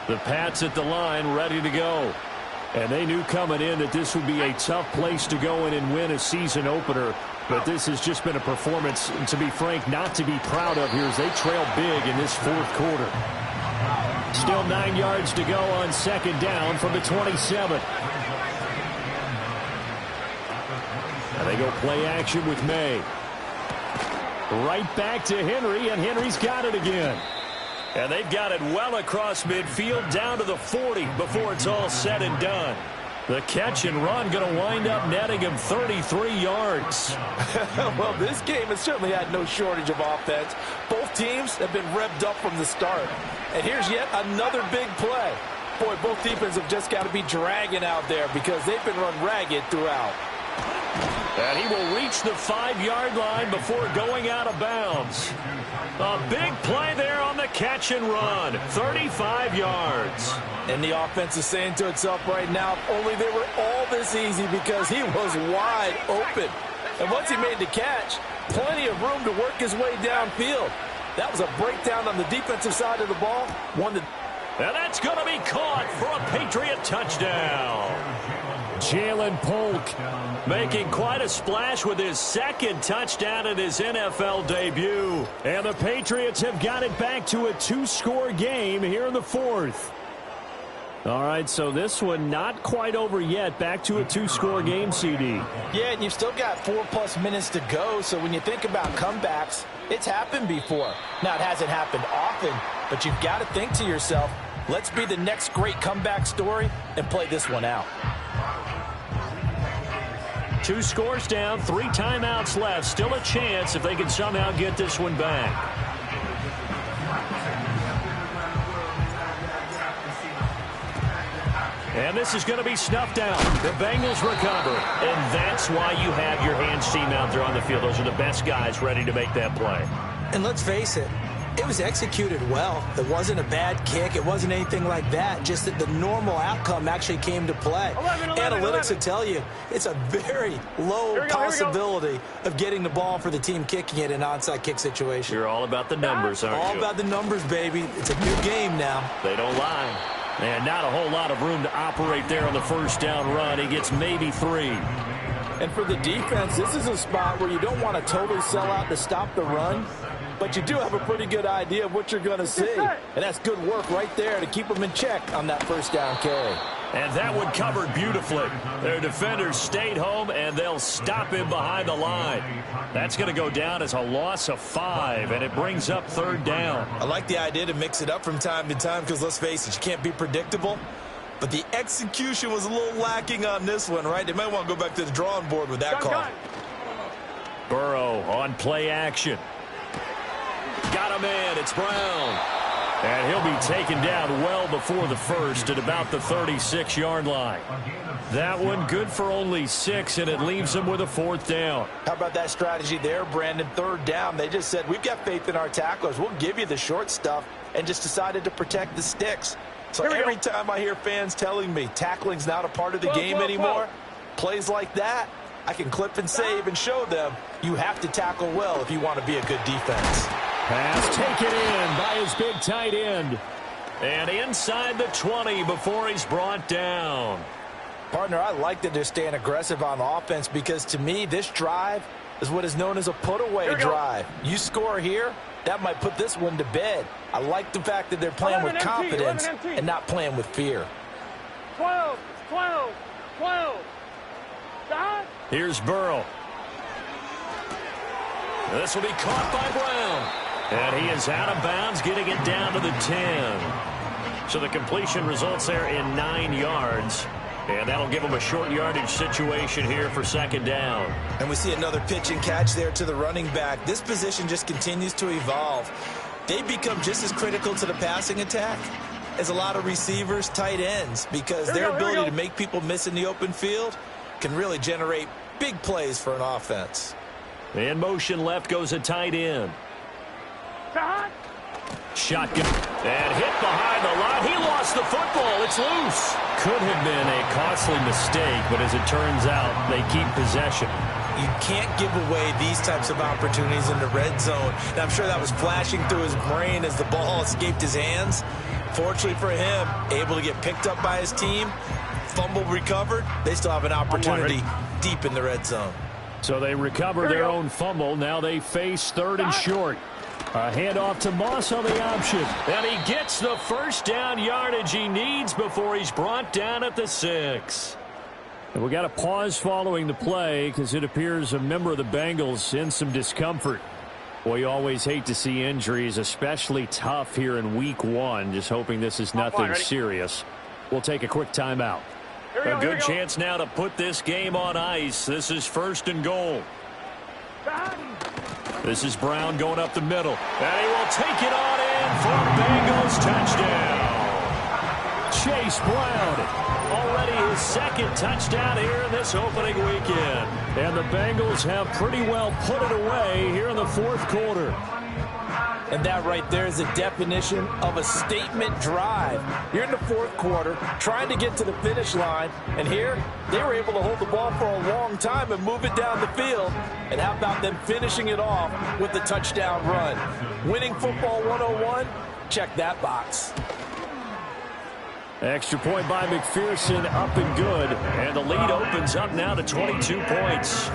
The Pats at the line, ready to go. And they knew coming in that this would be a tough place to go in and win a season opener. But this has just been a performance, to be frank, not to be proud of here as they trail big in this 4th quarter. Still 9 yards to go on second down from the 27. And they go play action with May. Right back to Henry, and Henry's got it again. And they've got it well across midfield down to the 40 before it's all said and done. The catch and run going to wind up netting him 33 yards. Well, this game has certainly had no shortage of offense. Both teams have been revved up from the start. And here's yet another big play. Boy, both defenses have just got to be dragging out there because they've been run ragged throughout. And he will reach the 5-yard line before going out of bounds. A big play there on the catch and run. 35 yards. And the offense is saying to itself right now, if only they were all this easy because he was wide open. And once he made the catch, plenty of room to work his way downfield. That was a breakdown on the defensive side of the ball. And that's going to be caught for a Patriot touchdown. Jalen Polk making quite a splash with his 2nd touchdown in his NFL debut. And the Patriots have got it back to a 2-score game here in the 4th. All right, so this one not quite over yet. Back to a 2-score game, CD. Yeah, and you've still got 4+ minutes to go. So when you think about comebacks, it's happened before. Now, it hasn't happened often, but you've got to think to yourself, let's be the next great comeback story and play this one out. 2 scores down, 3 timeouts left. Still a chance if they can somehow get this one back. And this is going to be snuffed out. The Bengals recover. And that's why you have your hands team out there on the field. Those are the best guys ready to make that play. And let's face it, It was executed well. It wasn't a bad kick. It wasn't anything like that. Just that the normal outcome actually came to play. 11, Analytics will tell you it's a very low possibility of getting the ball for the team kicking it in an onside kick situation. You're all about the numbers, aren't you? All about the numbers, baby. It's a new game now. They don't lie. And not a whole lot of room to operate there on the first down run. He gets maybe 3. And for the defense, this is a spot where you don't want to totally sell out to stop the run, but you do have a pretty good idea of what you're going to see. And that's good work right there to keep them in check on that first down carry. And that one covered beautifully. Their defenders stayed home, and they'll stop him behind the line. That's going to go down as a loss of 5, and it brings up 3rd down. I like the idea to mix it up from time to time because, let's face it, you can't be predictable. But the execution was a little lacking on this one, right? They might want to go back to the drawing board with that call. Burrow on play action. Got him in. It's Brown. And he'll be taken down well before the first at about the 36-yard line. That one good for only 6, and it leaves him with a 4th down. How about that strategy there, Brandon? 3rd down. They just said, we've got faith in our tacklers. We'll give you the short stuff, and just decided to protect the sticks. So every time I hear fans telling me tackling's not a part of the game anymore, plays like that, I can clip and save and show them you have to tackle well if you want to be a good defense. Pass taken in by his big tight end. And inside the 20 before he's brought down. Partner, I like that they're staying aggressive on offense because, to me, this drive is what is known as a put-away drive. You score here, that might put this one to bed. I like the fact that they're playing with confidence and not playing with fear. 12, 12, 12. Here's Burrow. This will be caught by Brown. And he is out of bounds, getting it down to the 10. So the completion results there in 9 yards. And that'll give him a short yardage situation here for 2nd down. And we see another pitch and catch there to the running back. This position just continues to evolve. They become just as critical to the passing attack as a lot of receivers, tight ends, because their ability to make people miss in the open field can really generate big plays for an offense. In motion left goes a tight end. Shotgun. And hit behind the line. He lost the football. It's loose. Could have been a costly mistake, but as it turns out, they keep possession. You can't give away these types of opportunities in the red zone. And I'm sure that was flashing through his brain as the ball escaped his hands. Fortunately for him, able to get picked up by his team, fumble recovered. They still have an opportunity deep in the red zone. So they recover their own fumble. Now they face 3rd and short. A handoff to Moss on the option. And he gets the first down yardage he needs before he's brought down at the 6. And we got a pause following the play because it appears a member of the Bengals in some discomfort. Boy, you always hate to see injuries, especially tough here in week 1. Just hoping this is nothing serious. We'll take a quick timeout. A good chance now to put this game on ice. This is 1st and goal. This is Brown going up the middle. And he will take it on in for a Bengals touchdown. Chase Brown, already his 2nd touchdown here in this opening weekend. And the Bengals have pretty well put it away here in the 4th quarter. And that right there is the definition of a statement drive. You're in the 4th quarter, trying to get to the finish line, and here they were able to hold the ball for a long time and move it down the field. And how about them finishing it off with the touchdown run? Winning football 101? Check that box. Extra point by McPherson, up and good. And the lead opens up now to 22 points.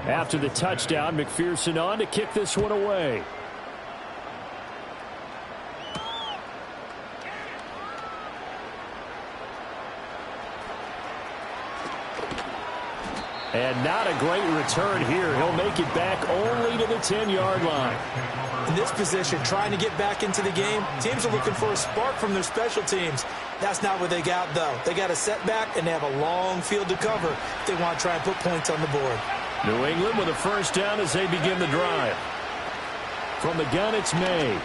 After the touchdown, McPherson on to kick this one away. And not a great return here. He'll make it back only to the 10-yard line. In this position, trying to get back into the game, teams are looking for a spark from their special teams. That's not what they got, though. They got a setback, and they have a long field to cover if they want to try and put points on the board. New England with a first down as they begin the drive. From the gun, it's May.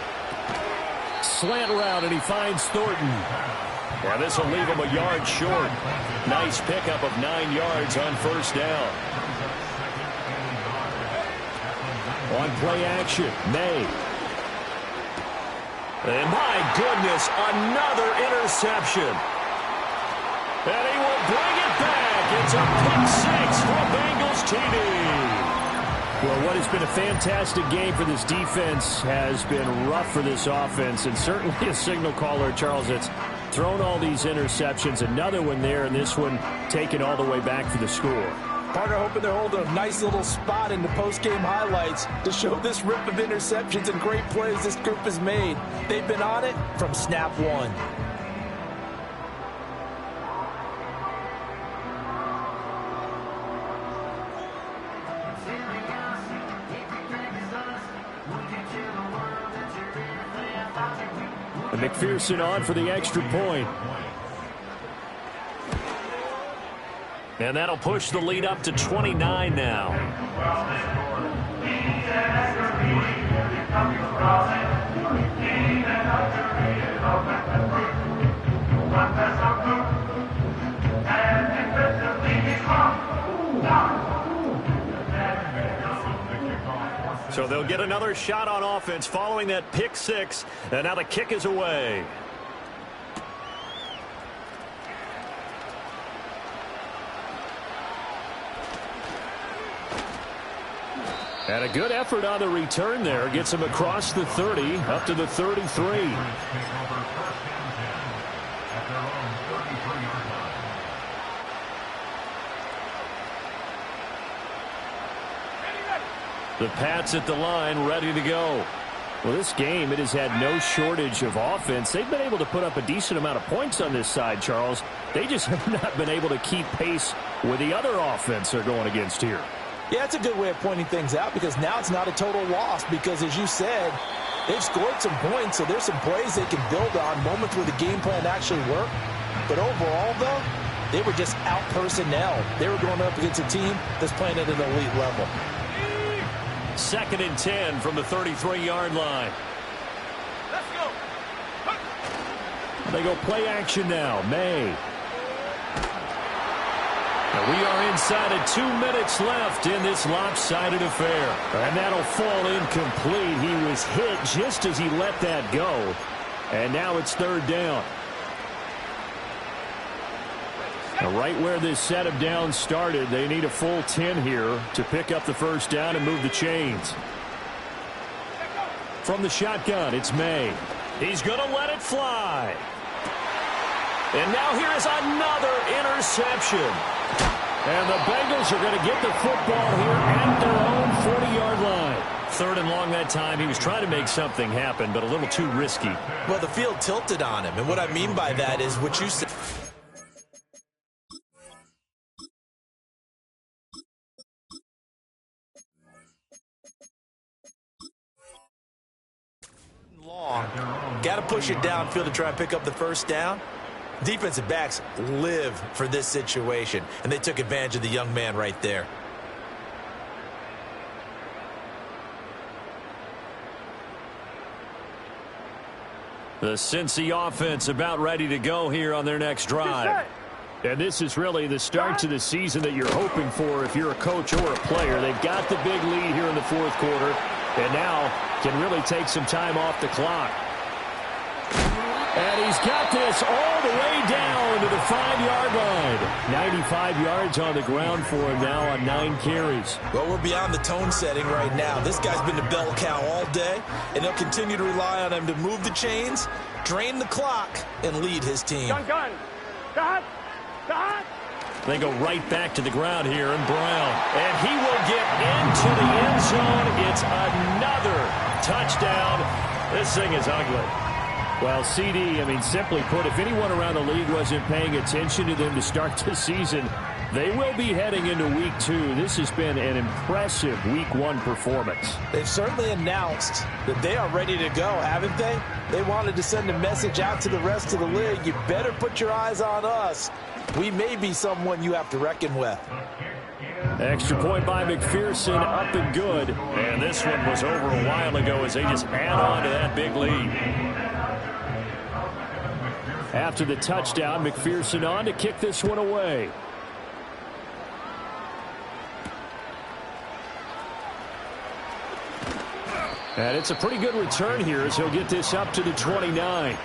Slant route, and he finds Thornton. Yeah, this will leave him a yard short. Nice pickup of 9 yards on first down. On play action, May. And my goodness, another interception. And he will bring it back. It's a pick 6 for Bangles TD. Well, what has been a fantastic game for this defense has been rough for this offense, and certainly a signal caller, Charles, that's thrown all these interceptions. Another one there, and this one taken all the way back for the score. Partner hoping they're holding a nice little spot in the post-game highlights to show this rip of interceptions and great plays this group has made. They've been on it from snap one. McPherson on for the extra point. And that'll push the lead up to 29 now. So they'll get another shot on offense following that pick 6. And now the kick is away. And a good effort on the return there. Gets him across the 30, up to the 33. The Pats at the line, ready to go. Well, this game, it has had no shortage of offense. They've been able to put up a decent amount of points on this side, Charles. They just have not been able to keep pace with the other offense they're going against here. Yeah, it's a good way of pointing things out because now it's not a total loss because, as you said, they've scored some points, so there's some plays they can build on, moments where the game plan actually worked. But overall, though, they were just out personnel. They were going up against a team that's playing at an elite level. 2nd and 10 from the 33-yard line. Let's go. They go play action now. May. And we are inside of 2 minutes left in this lopsided affair. And that'll fall incomplete. He was hit just as he let that go. And now it's 3rd down. Now, right where this set of downs started, they need a full 10 here to pick up the first down and move the chains. From the shotgun, it's May. He's going to let it fly. And now here is another interception. And the Bengals are going to get the football here at their own 40-yard line. 3rd and long that time. He was trying to make something happen, but a little too risky. Well, the field tilted on him, and what I mean by that is what you said. Got to push it downfield to try and pick up the first down. Defensive backs live for this situation, and they took advantage of the young man right there. The Cincy offense about ready to go here on their next drive. And this is really the start to the season that you're hoping for if you're a coach or a player. They've got the big lead here in the 4th quarter, and now can really take some time off the clock. And he's got this all the way down to the 5-yard line. 95 yards on the ground for him now on 9 carries. Well, we're beyond the tone setting right now. This guy's been the bell cow all day, and they'll continue to rely on him to move the chains, drain the clock, and lead his team. Gun. Cut. They go right back to the ground here, and Brown. And he will get into the end zone. It's another touchdown. This thing is ugly. Well, CD, I mean, simply put, if anyone around the league wasn't paying attention to them to start the season, they will be heading into Week 2. This has been an impressive Week 1 performance. They've certainly announced that they are ready to go, haven't they? They wanted to send a message out to the rest of the league. You better put your eyes on us. we may be someone you have to reckon with. Extra point by McPherson, up and good. And this one was over a while ago as they just add on to that big lead. After the touchdown, McPherson on to kick this one away. And it's a pretty good return here as he'll get this up to the 29.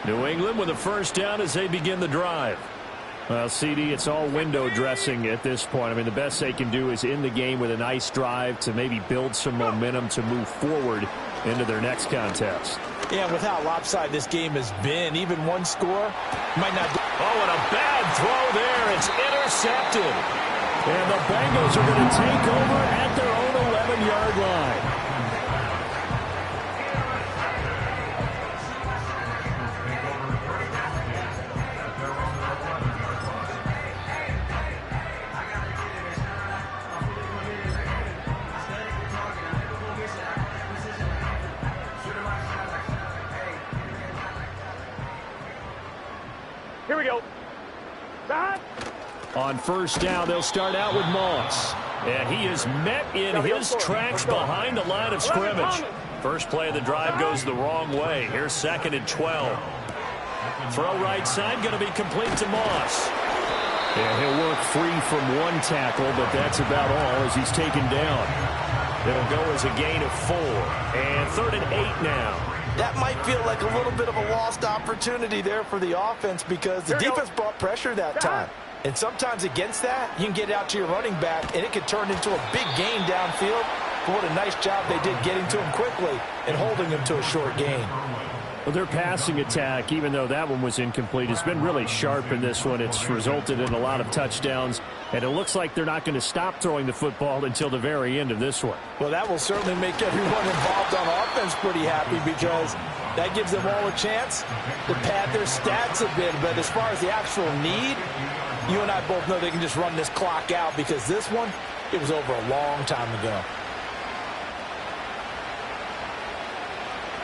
New England with a first down as they begin the drive. Well, CD, it's all window dressing at this point. I mean, the best they can do is end the game with a nice drive to maybe build some momentum to move forward into their next contest. Yeah, with how lopsided this game has been, even one score might not do. Oh, and a bad throw there. It's intercepted. And the Bengals are going to take over at their own 11-yard line. Here we go. Stop. On first down, they'll start out with Moss. And he is met in his tracks behind the line of scrimmage. First play of the drive goes the wrong way. Here's 2nd and 12. Throw right side, going to be complete to Moss. And he'll work free from one tackle, but that's about all as he's taken down. It'll go as a gain of 4. And 3rd and 8 now. That might feel like a little bit of a lost opportunity there for the offense because the defense brought pressure that time. And sometimes against that, you can get out to your running back, and it could turn into a big gain downfield. But what a nice job they did getting to him quickly and holding him to a short gain. Well, their passing attack, even though that one was incomplete, has been really sharp in this one. It's resulted in a lot of touchdowns, and it looks like they're not going to stop throwing the football until the very end of this one. Well, that will certainly make everyone involved on offense pretty happy because that gives them all a chance to pad their stats a bit. But as far as the actual need, you and I both know they can just run this clock out because this one, it was over a long time ago.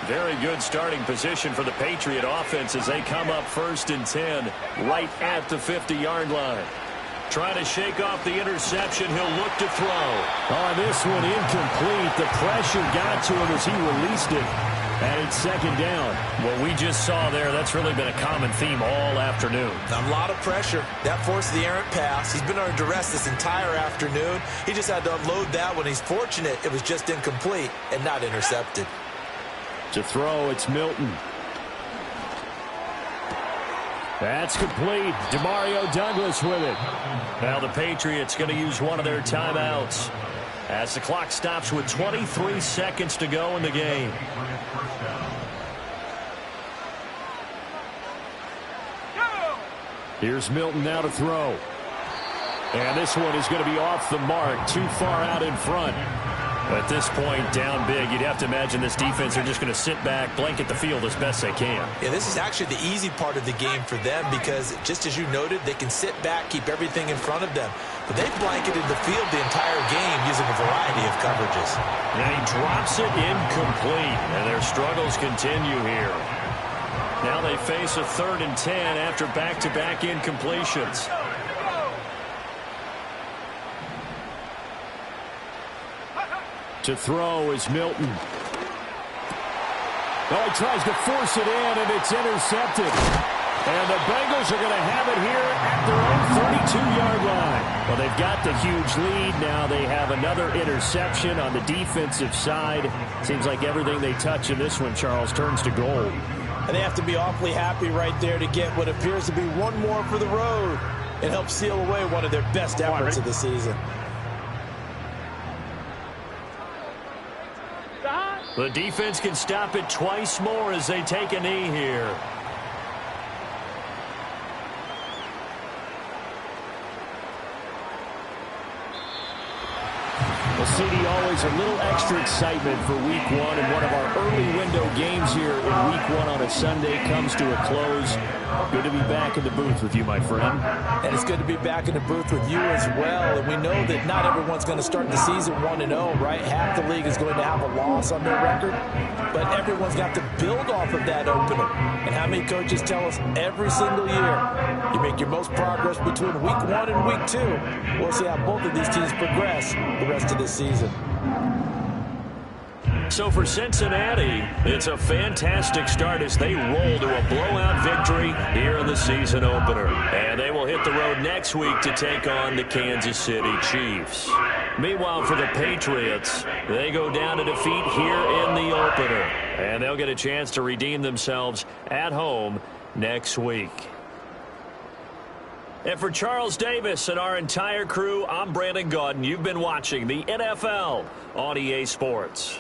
Very good starting position for the Patriot offense as they come up 1st and 10 right at the 50-yard line. Trying to shake off the interception. He'll look to throw. On this one, incomplete. The pressure got to him as he released it. And it's 2nd down. What we just saw there, that's really been a common theme all afternoon. A lot of pressure. That forced the errant pass. He's been under duress this entire afternoon. He just had to unload that one. He's fortunate it was just incomplete and not intercepted. To throw, it's Milton. That's complete. Demario Douglas with it. Now the Patriots going to use one of their timeouts as the clock stops with 23 seconds to go in the game. Here's Milton now to throw. And this one is going to be off the mark, too far out in front. At this point, down big, you'd have to imagine this defense are just going to sit back, blanket the field as best they can. Yeah, this is actually the easy part of the game for them because, just as you noted, they can sit back, keep everything in front of them. But they've blanketed the field the entire game using a variety of coverages. And he drops it incomplete, and their struggles continue here. Now they face a 3rd and 10 after back-to-back incompletions. To throw is Milton. Oh, he tries to force it in, and it's intercepted. And the Bengals are going to have it here at their own 32-yard line. Well, they've got the huge lead. Now they have another interception on the defensive side. Seems like everything they touch in this one, Charles, turns to gold. And they have to be awfully happy right there to get what appears to be one more for the road and help seal away one of their best efforts of the season. The defense can stop it twice more as they take a knee here. Well, CD, always a little extra excitement for Week 1, and one of our early window games here in Week 1 on a Sunday comes to a close. Good to be back in the booth with you, my friend. And it's good to be back in the booth with you as well. And we know that not everyone's going to start the season 1-0, right? Half the league is going to have a loss on their record. But everyone's got to build off of that opener. And how many coaches tell us every single year, you make your most progress between Week 1 and Week 2. We'll see how both of these teams progress the rest of this season. So for Cincinnati, it's a fantastic start as they roll to a blowout victory here in the season opener. And they will hit the road next week to take on the Kansas City Chiefs. Meanwhile, for the Patriots, they go down to defeat here in the opener. And they'll get a chance to redeem themselves at home next week. And for Charles Davis and our entire crew, I'm Brandon Gaudin. You've been watching the NFL on EA Sports.